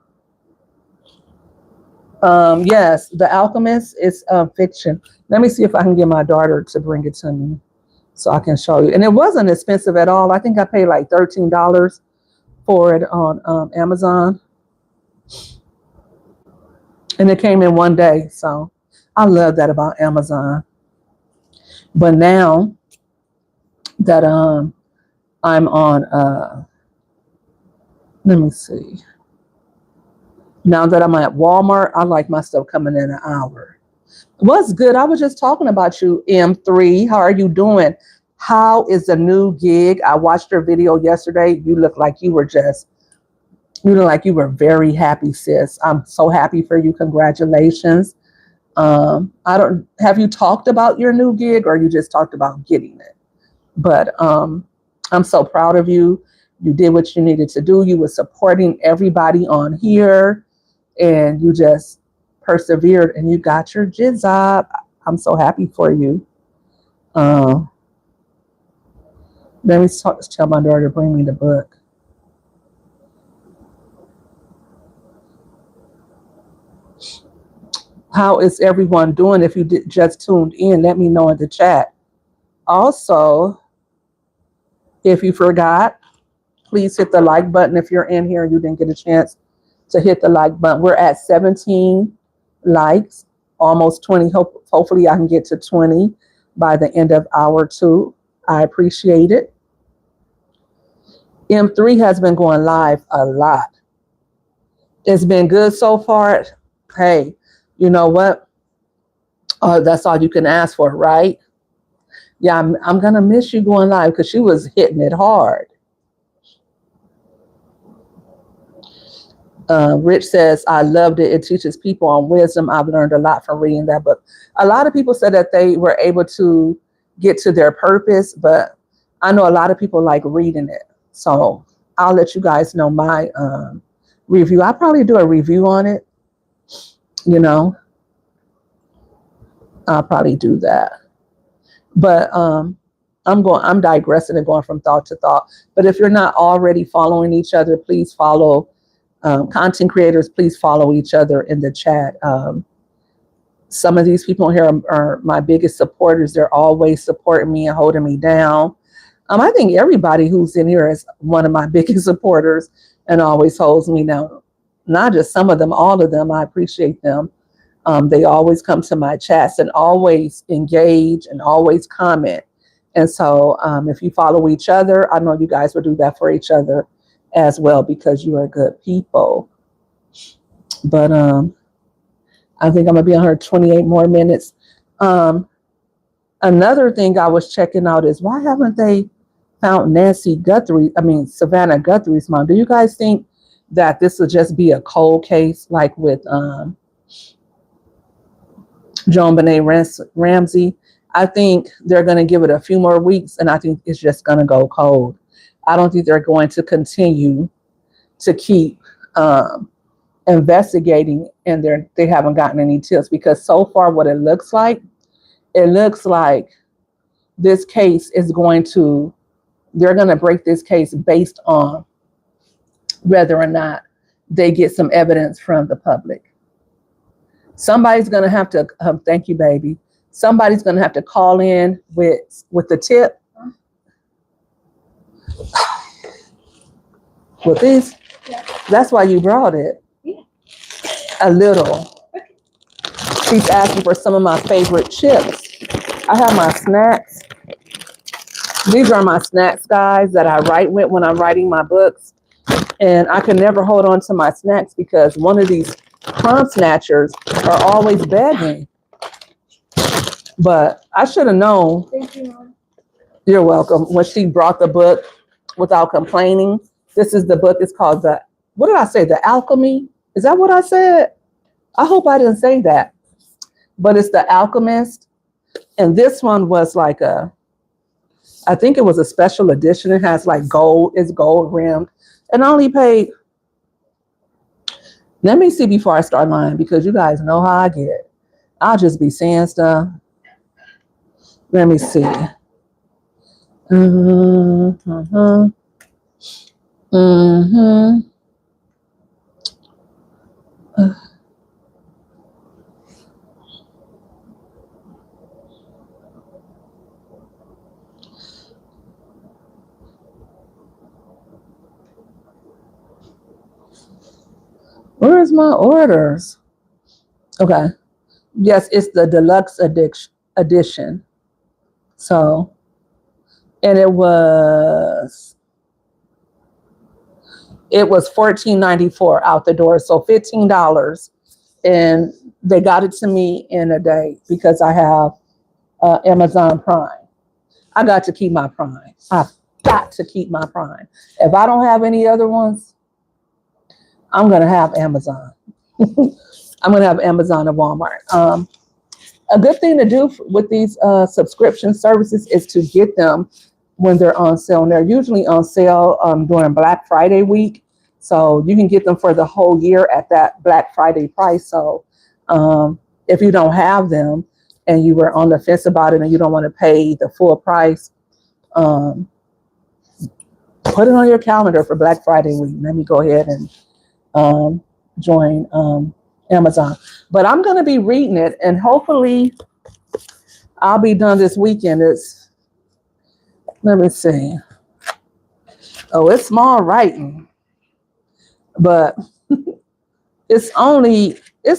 yes, The Alchemist is fiction. Let me see if I can get my daughter to bring it to me so I can show you. And it wasn't expensive at all. I think I paid like $13 for it on Amazon. And it came in one day. So I love that about Amazon. But now that I'm on, let me see. Now that I'm at Walmart, I like my stuff coming in an hour. What's good? I was just talking about you, M3. How are you doing? How is the new gig? I watched your video yesterday. You look like you were very happy, sis. I'm so happy for you. Congratulations. I don't have you talked about your new gig or you just talked about getting it? But I'm so proud of you. You did what you needed to do. You were supporting everybody on here and you just persevered and you got your job. I'm so happy for you. Let me tell my daughter to bring me the book. How is everyone doing? If you just tuned in, let me know in the chat. Also, if you forgot, please hit the like button if you're in here and you didn't get a chance to hit the like button. We're at 17 likes, almost 20. Hopefully I can get to 20 by the end of hour 2. I appreciate it. M3 has been going live a lot. It's been good so far. Hey, you know what? That's all you can ask for, right? Yeah, I'm going to miss you going live because she was hitting it hard. Rich says, I loved it. It teaches people on wisdom. I've learned a lot from reading that book. A lot of people said that they were able to get to their purpose, but I know a lot of people like reading it. So I'll let you guys know my review. I'll probably do a review on it. You know, I'll probably do that. But I'm digressing and going from thought to thought. But if you're not already following each other, please follow. Content creators, please follow each other in the chat. Some of these people here are my biggest supporters. They're always supporting me and holding me down. I think everybody who's in here is one of my biggest supporters and always holds me down. Not just some of them, all of them. I appreciate them. They always come to my chats and always engage and always comment. And so if you follow each other, I know you guys will do that for each other as well because you are good people. But I think I'm gonna be on her 28 more minutes. Another thing I was checking out is why haven't they found Savannah Guthrie's mom? Do you guys think that this will just be a cold case like with Joan Benet Ramsey? I think they're going to give it a few more weeks and I think it's just going to go cold. I don't think they're going to continue to keep investigating and they haven't gotten any tips because so far what it looks like this case is they're going to break this case based on whether or not they get some evidence from the public. Somebody's going to have to, thank you, baby. Somebody's going to have to call in with the tip. With this, yeah. That's why you brought it. Yeah. A little. She's asking for some of my favorite chips. I have my snacks. These are my snacks, guys, that I write with when I'm writing my books. And I can never hold on to my snacks because one of these crumb snatchers are always begging. But I should have known. Thank you, Mom. You're welcome. When she brought the book without complaining, this is the book. It's called what did I say? The Alchemy? Is that what I said? I hope I didn't say that. But it's The Alchemist. And this one was like I think it was a special edition. It has like gold, it's gold rimmed. And I only paid, let me see before I start lying because you guys know how I get. I'll just be saying stuff. Let me see. Mm-hmm. Mm-hmm. Where's my orders? Okay. Yes, it's the deluxe edition. So, and it was $14.94 out the door, so $15, and they got it to me in a day because I have Amazon Prime. I got to keep my Prime. I've got to keep my Prime. If I don't have any other ones, I'm gonna have Amazon. I'm gonna have Amazon and Walmart. A good thing to do with these subscription services is to get them when they're on sale. And they're usually on sale during Black Friday week. So you can get them for the whole year at that Black Friday price. So if you don't have them and you were on the fence about it and you don't want to pay the full price, put it on your calendar for Black Friday week. Let me go ahead and join Amazon. But I'm going to be reading it, and hopefully I'll be done this weekend. Let me see. Oh, it's small writing, but it's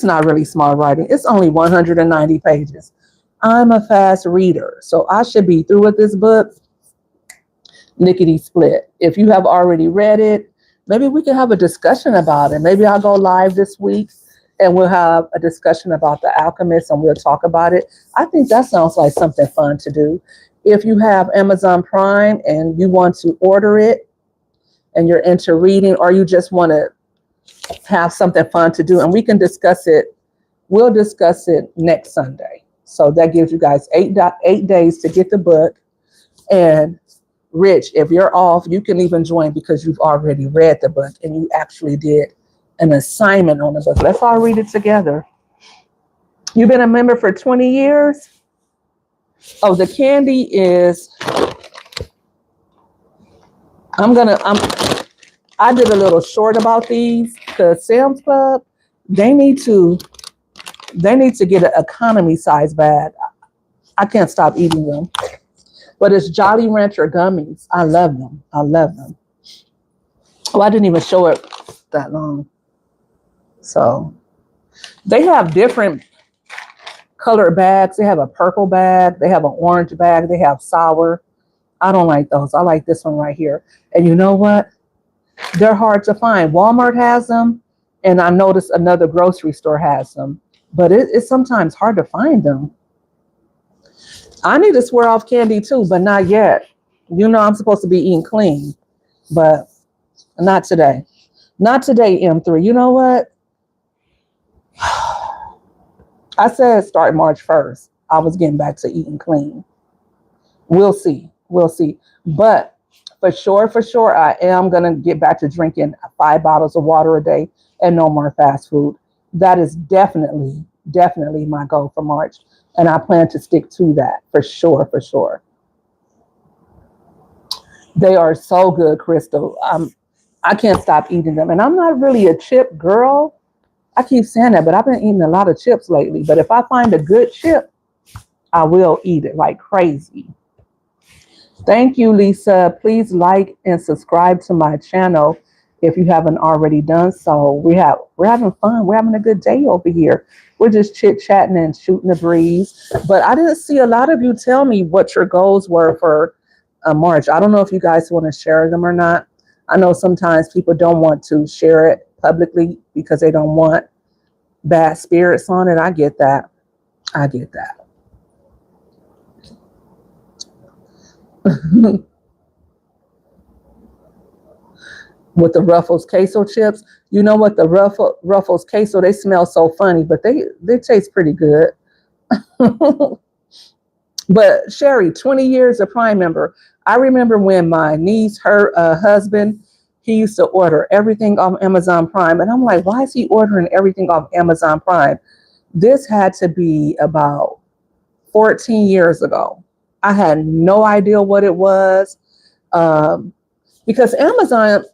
not really small writing. It's only 190 pages. I'm a fast reader, so I should be through with this book lickety split. If you have already read it, maybe we can have a discussion about it. Maybe I'll go live this week and we'll have a discussion about The Alchemist and we'll talk about it. I think that sounds like something fun to do. If you have Amazon Prime and you want to order it and you're into reading, or you just want to have something fun to do, and we can discuss it. We'll discuss it next Sunday. So that gives you guys 8 days to get the book. And Rich, if you're off, you can even join because you've already read the book and you actually did an assignment on the book. Let's all read it together. You've been a member for 20 years? Oh, the candy is, I did a little short about these because Sam's Club, they need to get an economy size bag. I can't stop eating them. But it's Jolly Rancher gummies. I love them. I love them. Oh, I didn't even show it that long. So they have different colored bags. They have a purple bag. They have an orange bag. They have sour. I don't like those. I like this one right here. And you know what? They're hard to find. Walmart has them, and I noticed another grocery store has them. But it's sometimes hard to find them. I need to swear off candy too, but not yet. You know I'm supposed to be eating clean, but not today. Not today, M3. You know what? I said start March 1st. I was getting back to eating clean. We'll see. We'll see. But for sure, I am going to get back to drinking 5 bottles of water a day and no more fast food. That is definitely my goal for March. And I plan to stick to that for sure. They are so good, Crystal. I can't stop eating them. And I'm not really a chip girl. I keep saying that, but I've been eating a lot of chips lately. But if I find a good chip, I will eat it like crazy. Thank you, Lisa. Please like and subscribe to my channel if you haven't already done so. We're having fun. We're having a good day over here. We're just chit-chatting and shooting the breeze. But I didn't see a lot of you tell me what your goals were for March. I don't know if you guys want to share them or not. I know sometimes people don't want to share it publicly because they don't want bad spirits on it. I get that. With the Ruffles queso chips. You know what? The Ruffles queso, they smell so funny, but they taste pretty good. But Sherry, 20 years a Prime member. I remember when my niece, her husband, he used to order everything off Amazon Prime. And I'm like, why is he ordering everything off Amazon Prime? This had to be about 14 years ago. I had no idea what it was, um, because Amazon,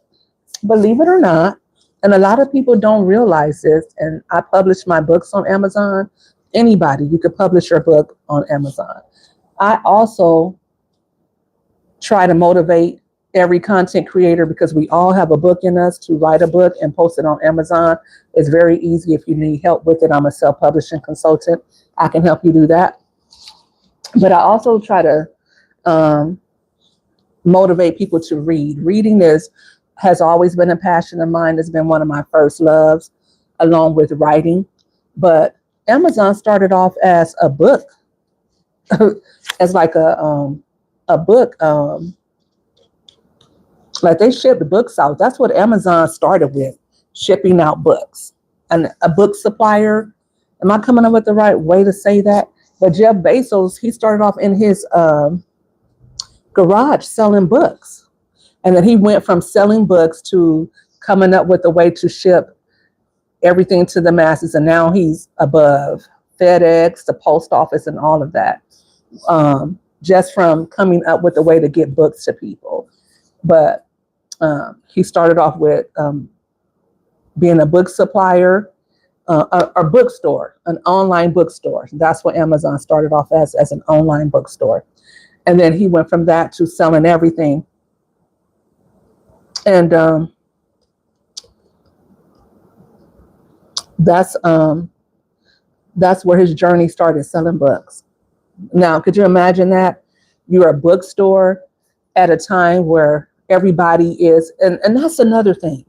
believe it or not, and a lot of people don't realize this, and I publish my books on Amazon. Anybody, you could publish your book on Amazon. I also try to motivate every content creator because we all have a book in us to write a book and post it on Amazon. It's very easy. If you need help with it, I'm a self-publishing consultant. I can help you do that. But I also try to um, motivate people to read. Reading has always been a passion of mine. It's been one of my first loves, along with writing. But Amazon started off as a book, as like a book. Like they shipped books out. That's what Amazon started with, shipping out books. And a book supplier. Am I coming up with the right way to say that? But Jeff Bezos, he started off in his garage selling books. And then he went from selling books to coming up with a way to ship everything to the masses. And now he's above FedEx, the post office, and all of that. Just from coming up with a way to get books to people. But he started off with being a book supplier, a bookstore, an online bookstore. That's what Amazon started off as an online bookstore. And then he went from that to selling everything. And that's where his journey started, selling books. Now, could you imagine that? You're a bookstore at a time where everybody is, and that's another thing.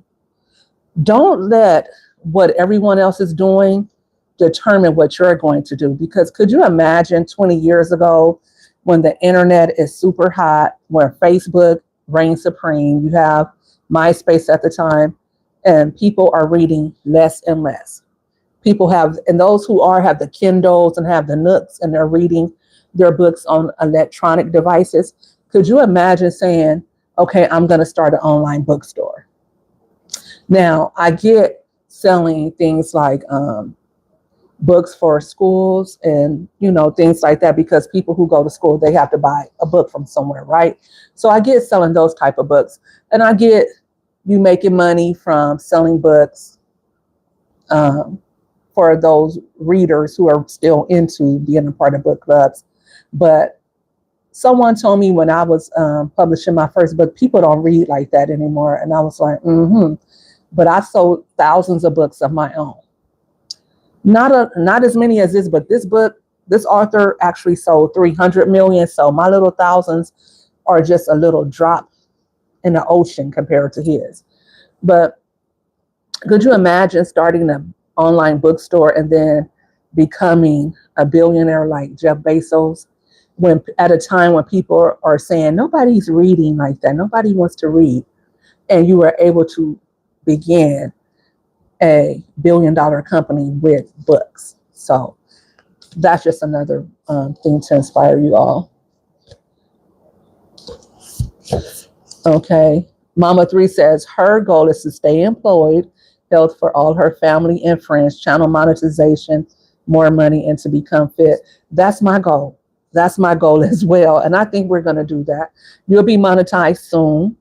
Don't let what everyone else is doing determine what you're going to do. Because could you imagine 20 years ago when the internet is super hot, where Facebook reigns supreme, you have MySpace at the time, and people are reading less and less. People have, and those who have the Kindles and have the Nooks, and they're reading their books on electronic devices. Could you imagine saying, okay, I'm going to start an online bookstore? Now, I get selling things like books for schools and, things like that, because people who go to school, they have to buy a book from somewhere, right? So I get selling those type of books. And I get you making money from selling books for those readers who are still into being a part of book clubs. But someone told me when I was publishing my first book, people don't read like that anymore. And I was like, But I've sold thousands of books of my own. Not as many as this, but this author actually sold 300 million. So my little thousands are just a little drop in the ocean compared to his. But could you imagine starting an online bookstore and then becoming a billionaire like Jeff Bezos, when at a time when people are saying nobody's reading like that, nobody wants to read, and you were able to begin a billion-dollar company with books. So that's just another thing to inspire you all. Okay. Mama 3 says her goal is to stay employed, health for all her family and friends, channel monetization, more money, and to become fit. That's my goal. That's my goal as well. And I think we're going to do that. You'll be monetized soon,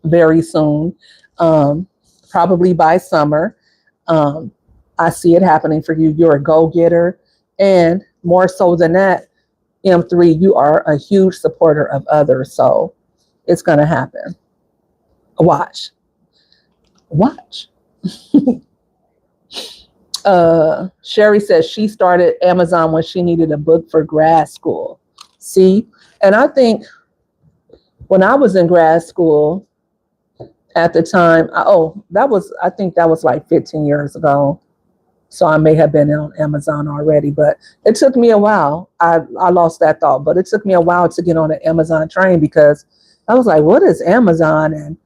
very soon, probably by summer. I see it happening for you. You're a go-getter. And more so than that, M3, you are a huge supporter of others. So it's going to happen. Watch. Sherry says she started Amazon when she needed a book for grad school. See? And I think when I was in grad school at the time, I think that was like 15 years ago. So I may have been on Amazon already, but it took me a while. I lost that thought, but it took me a while to get on the Amazon train because I was like, what is Amazon? And,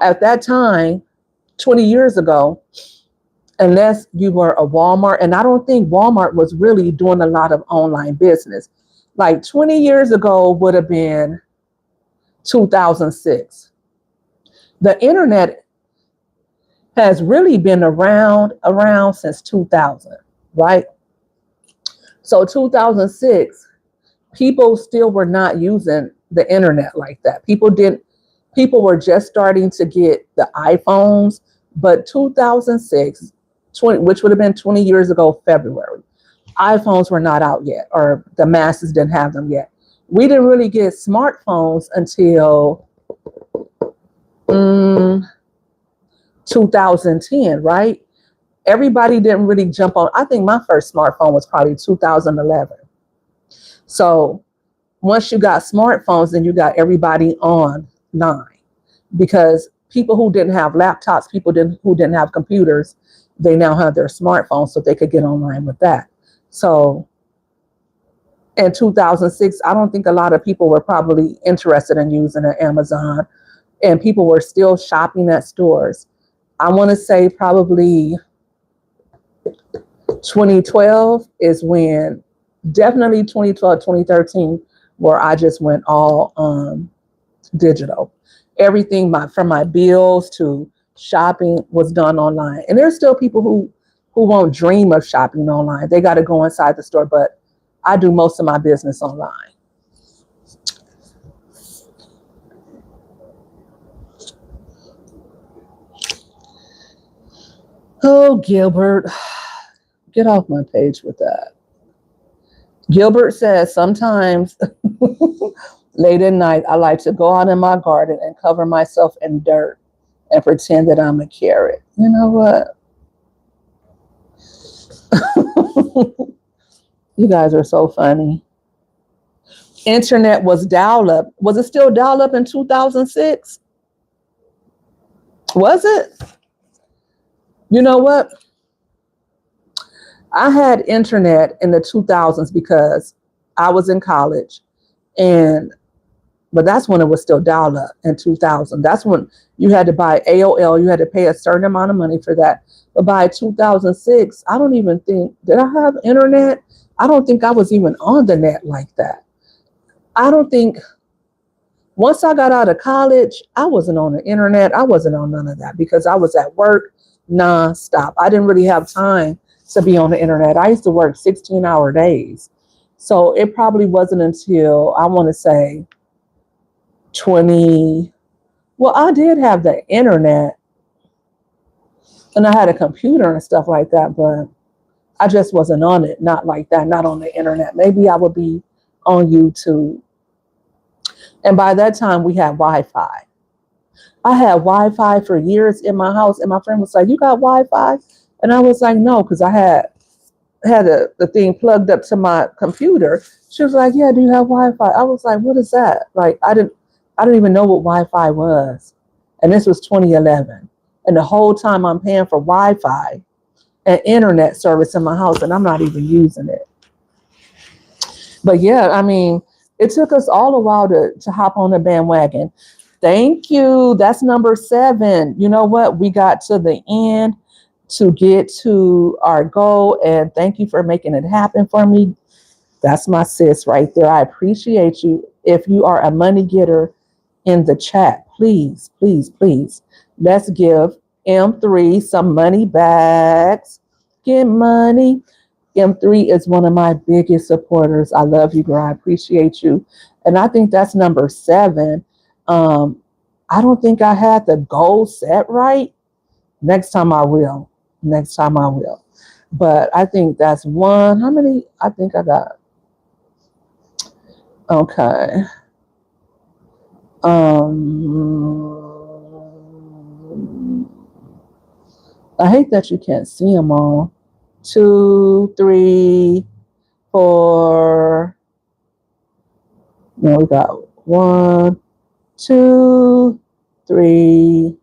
at that time, 20 years ago, unless you were a Walmart, and I don't think Walmart was really doing a lot of online business. Like 20 years ago would have been 2006. The internet has really been around since 2000, right? So 2006, people still were not using the internet like that. People were just starting to get the iPhones, but 2006, which would have been 20 years ago, February, iPhones were not out yet, or the masses didn't have them yet. We didn't really get smartphones until 2010, right? Everybody didn't really jump on. I think my first smartphone was probably 2011. So once you got smartphones, then you got everybody online, because people who didn't have laptops, who didn't have computers, they now have their smartphones, so they could get online with that. So in 2006, I don't think a lot of people were probably interested in using an Amazon, and people were still shopping at stores. I want to say probably 2012 is when, definitely 2012, 2013, where I just went all digital. Everything, from my bills to shopping, was done online. And there's still people who won't dream of shopping online. They got to go inside the store, but I do most of my business online. Oh, Gilbert, get off my page with that. Gilbert says, sometimes late at night, I like to go out in my garden and cover myself in dirt and pretend that I'm a carrot. You know what? You guys are so funny. Internet was dial up. Was it still dial up in 2006? Was it? You know what? I had internet in the 2000s because I was in college, but that's when it was still dial up in 2000. That's when you had to buy AOL. You had to pay a certain amount of money for that. But by 2006, I don't even think, did I have internet? I don't think I was even on the net like that. I don't think, once I got out of college, I wasn't on the internet. I wasn't on none of that because I was at work nonstop. I didn't really have time to be on the internet. I used to work 16-hour days. So it probably wasn't until, I want to say, well, I did have the internet and I had a computer and stuff like that, but I just wasn't on it. Not like that, not on the internet. Maybe I would be on YouTube. And by that time, we had Wi-Fi. I had Wi-Fi for years in my house, and my friend was like, "You got Wi-Fi?" And I was like, "No," because I had the thing plugged up to my computer. She was like, "Yeah, do you have Wi-Fi?" I was like, "What is that?" Like, I didn't even know what Wi-Fi was. And this was 2011. And the whole time I'm paying for Wi-Fi and internet service in my house, and I'm not even using it. But yeah, I mean, it took us all a while to hop on the bandwagon. Thank you. That's number 7. You know what? We got to the end to get to our goal. And thank you for making it happen for me. That's my sis right there. I appreciate you. If you are a money getter in the chat, please, please, please, let's give M3 some money bags. Get money. M3 is one of my biggest supporters. I love you, girl. I appreciate you. And I think that's number 7. I don't think I had the goal set right. Next time I will. Next time I will. But I think that's 1. How many? I think I got. Okay. I hate that you can't see them all. 2, 3, 4. No, we got 1, 2, 3.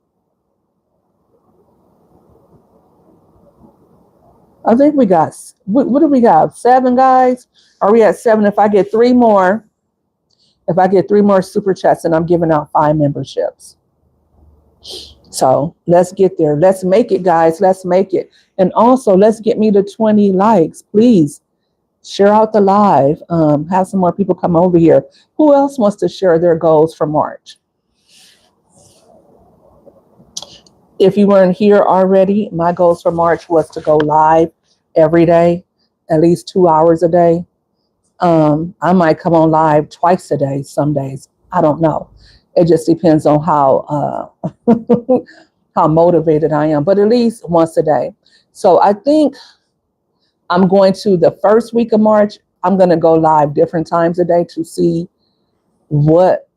I think we got, what do we got? 7, guys? Are we at 7? If I get 3 more super chats, and I'm giving out 5 memberships. So let's get there. Let's make it, guys. Let's make it. And also, let's get me to 20 likes, please. Share out the live. Have some more people come over here. Who else wants to share their goals for March? If you weren't here already, my goals for March was to go live every day, at least 2 hours a day. I might come on live twice a day some days. I don't know. It just depends on how how motivated I am, but at least once a day. So I think I'm going to the first week of March. I'm going to go live different times a day to see what.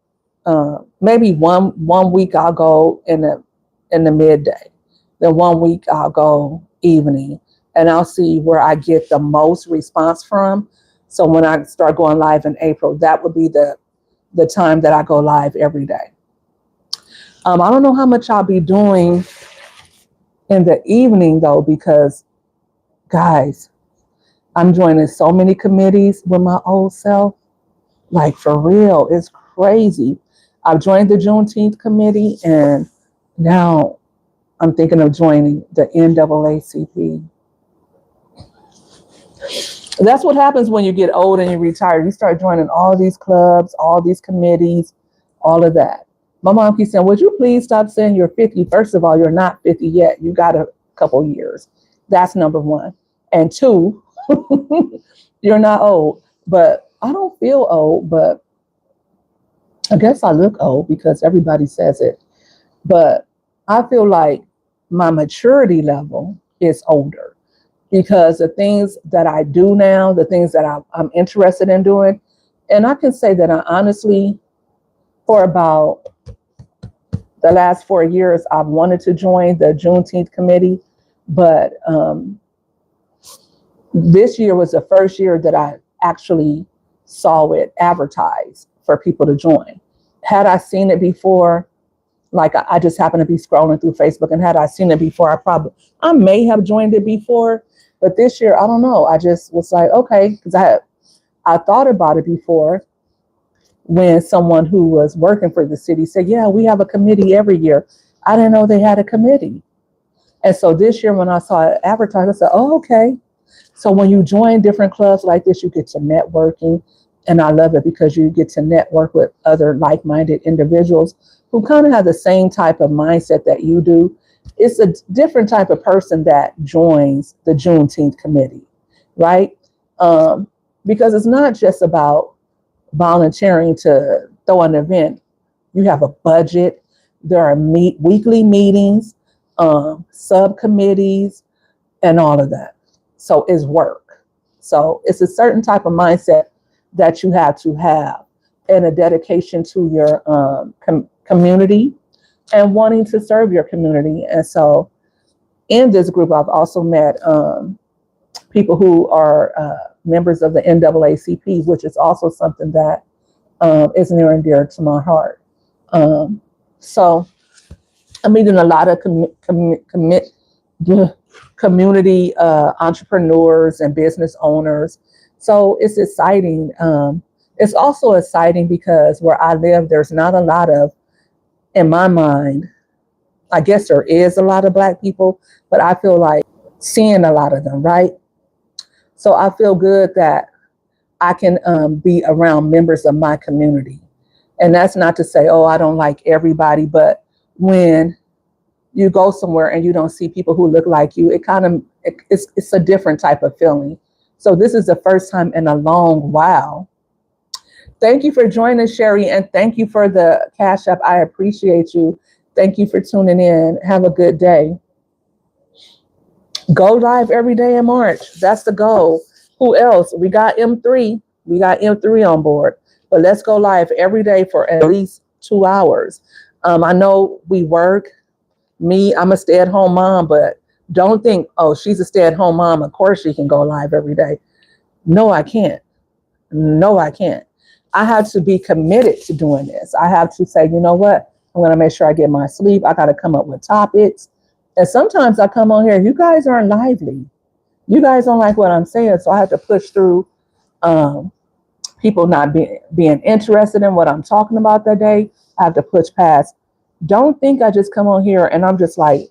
Maybe one week I'll go in the midday. Then one week I'll go evening, and I'll see where I get the most response from. So when I start going live in April, that would be the time that I go live every day. I don't know how much I'll be doing in the evening though, because guys, I'm joining so many committees with my old self. Like for real, it's crazy. I've joined the Juneteenth committee, and now I'm thinking of joining the NAACP. That's what happens when you get old and you retire. You start joining all these clubs, all these committees, all of that. My mom keeps saying, would you please stop saying you're 50? First of all, you're not 50 yet. You got a couple years. That's number one. And two, you're not old. But I don't feel old, but I guess I look old because everybody says it. But I feel like my maturity level is older because the things that I do now, the things that I'm interested in doing, and I can say that I honestly, for about the last 4 years, I've wanted to join the Juneteenth committee, but this year was the first year that I actually saw it advertised for people to join. Had I seen it before, like I just happened to be scrolling through Facebook, and had I seen it before, I may have joined it before, but this year, I don't know. I just was like, okay, because I thought about it before when someone who was working for the city said, yeah, we have a committee every year. I didn't know they had a committee. And so this year when I saw it advertised, I said, oh, okay. So when you join different clubs like this, you get to networking. And I love it because you get to network with other like-minded individuals who kind of have the same type of mindset that you do. It's a different type of person that joins the Juneteenth committee, right? Because it's not just about volunteering to throw an event. You have a budget. There are weekly meetings, subcommittees, and all of that. So it's work. So it's a certain type of mindset that you have to have, and a dedication to your community and wanting to serve your community. And so in this group, I've also met people who are members of the NAACP, which is also something that is near and dear to my heart. So I'm meeting a lot of community entrepreneurs and business owners. So it's exciting. It's also exciting because where I live, there's not a lot of, in my mind, I guess there is a lot of Black people, but I feel like seeing a lot of them, right? So I feel good that I can be around members of my community. And that's not to say, oh, I don't like everybody, but when you go somewhere and you don't see people who look like you, it's a different type of feeling. So this is the first time in a long while. Thank you for joining, Sherry, and thank you for the Cash App. I appreciate you. Thank you for tuning in. Have a good day. Go live every day in March. That's the goal. Who else? We got M3. We got M3 on board. But let's go live every day for at least 2 hours. I know we work. Me, I'm a stay-at-home mom, but don't think, oh, she's a stay-at-home mom. Of course she can go live every day. No, I can't. No, I can't. I have to be committed to doing this. I have to say, you know what? I'm going to make sure I get my sleep. I got to come up with topics. And sometimes I come on here, you guys aren't lively. You guys don't like what I'm saying. So I have to push through people not being interested in what I'm talking about that day. I have to push past. Don't think I just come on here and I'm just like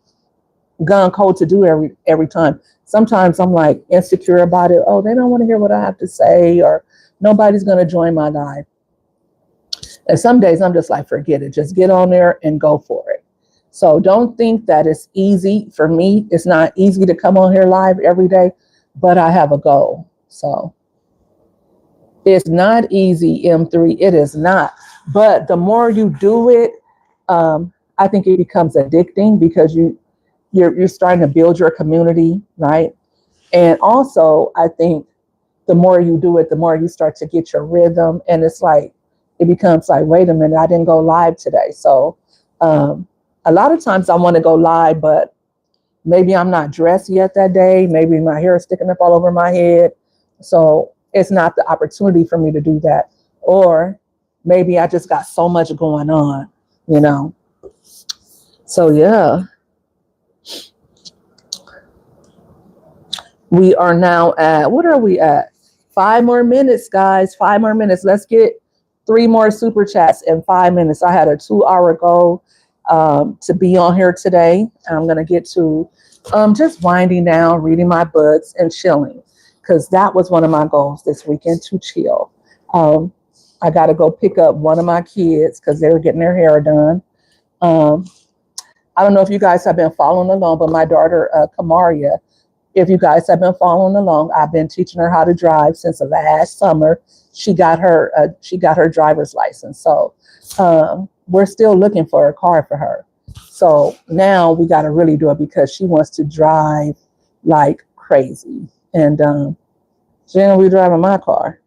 gun cold to do every time. sometimes I'm like insecure about it. Oh, they don't want to hear what I have to say, or nobody's going to join my live. And some days I'm just like, forget it. Just get on there and go for it. So don't think that it's easy. For me, it's not easy to come on here live every day, but I have a goal. So it's not easy, M3. It is not. But the more you do it, I think it becomes addicting because you're starting to build your community, right? And also, I think the more you do it, the more you start to get your rhythm. And it's like, it becomes like, wait a minute, I didn't go live today. So a lot of times I want to go live, but maybe I'm not dressed yet that day. Maybe my hair is sticking up all over my head. So it's not the opportunity for me to do that. Or maybe I just got so much going on, you know? So yeah. We are now at, what are we at? 5 more minutes, guys. 5 more minutes. Let's get 3 more super chats in 5 minutes. I had a 2-hour goal to be on here today. I'm going to get to just winding down, reading my books, and chilling, because that was one of my goals this weekend, to chill. I got to go pick up one of my kids because they were getting their hair done. I don't know if you guys have been following along, but my daughter, Kamaria, if you guys have been following along, I've been teaching her how to drive since last summer. She got her driver's license. So we're still looking for a car for her. So now we got to really do it because she wants to drive like crazy. And she ain't gonna be driving my car.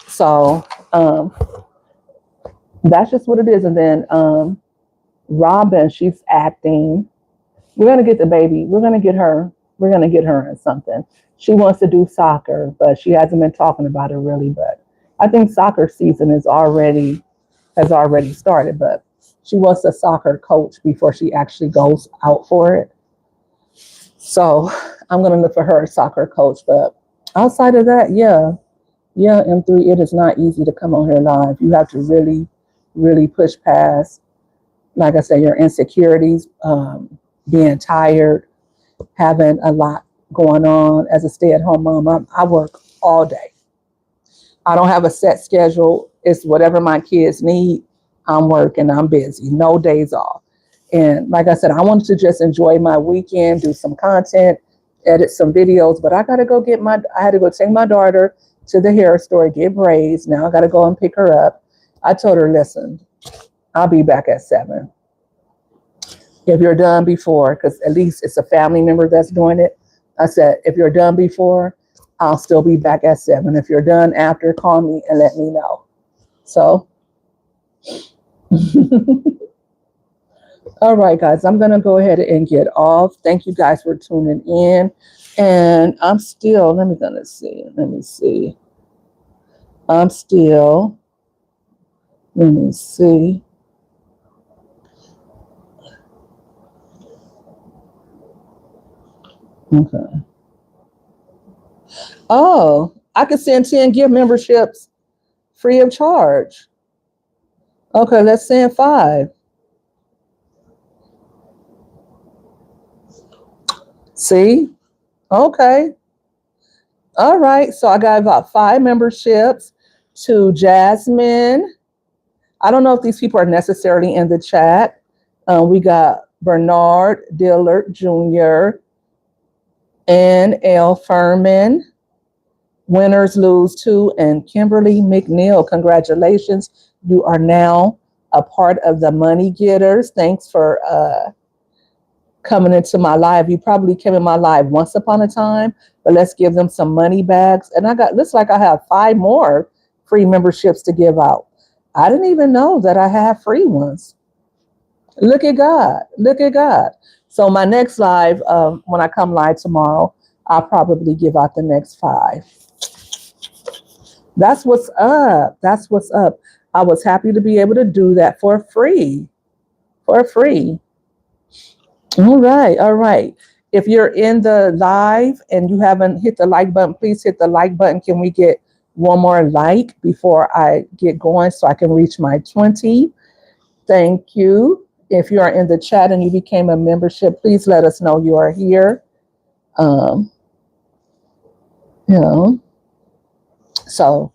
So that's just what it is. And then Robin, she's acting. We're going to get the baby. We're going to get her in something. She wants to do soccer, but she hasn't been talking about it really. But I think soccer season has already started, but she wants a soccer coach before she actually goes out for it. So I'm going to look for her a soccer coach. But outside of that, yeah, M3, it is not easy to come on here live. You have to really, really push past, like I said, your insecurities, being tired, having a lot going on as a stay-at-home mom. I work all day. I don't have a set schedule. It's whatever my kids need. I'm working. I'm busy. No days off. And like I said, I wanted to just enjoy my weekend, do some content, edit some videos. But I had to go take my daughter to the hair store, get braids. Now I got to go and pick her up. I told her, listen, I'll be back at 7. If you're done before, because at least it's a family member that's doing it. I said, if you're done before, I'll still be back at 7. If you're done after, call me and let me know. So, all right, guys, I'm going to go ahead and get off. Thank you guys for tuning in. And I'm still, let me see. Let me see. Okay. Oh, I could send 10 gift memberships free of charge. Okay, let's send 5. See? Okay. All right. So I got about 5 memberships to Jasmine. I don't know if these people are necessarily in the chat. We got Bernard Dillard Jr., and L. Furman. Winners lose 2, and Kimberly McNeil. Congratulations. You are now a part of the Money Getters. Thanks for coming into my live. You probably came in my live once upon a time, but let's give them some money bags. And looks like I have 5 more free memberships to give out. I didn't even know that I have free ones. Look at God. Look at God. So my next live, when I come live tomorrow, I'll probably give out the next 5. That's what's up. That's what's up. I was happy to be able to do that for free. For free. All right. All right. If you're in the live and you haven't hit the like button, please hit the like button. Can we get one more like before I get going so I can reach my 20? Thank you. If you are in the chat and you became a membership, please let us know you are here. Um, you know, so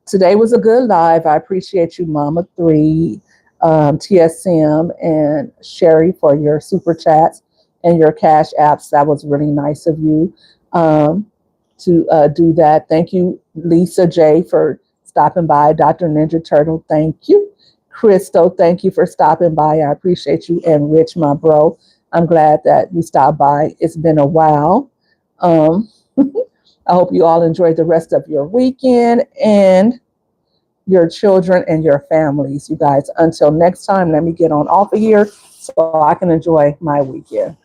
today was a good live. I appreciate you, Mama Three, TSM, and Sherry for your super chats and your cash apps. That was really nice of you to do that. Thank you, Lisa J, for stopping by. Dr. Ninja Turtle, thank you. Crystal, thank you for stopping by. I appreciate you. And Rich, my bro, I'm glad that you stopped by. It's been a while. Um, I hope you all enjoyed the rest of your weekend and your children and your families, you guys. Until next time, let me get on off of here so I can enjoy my weekend.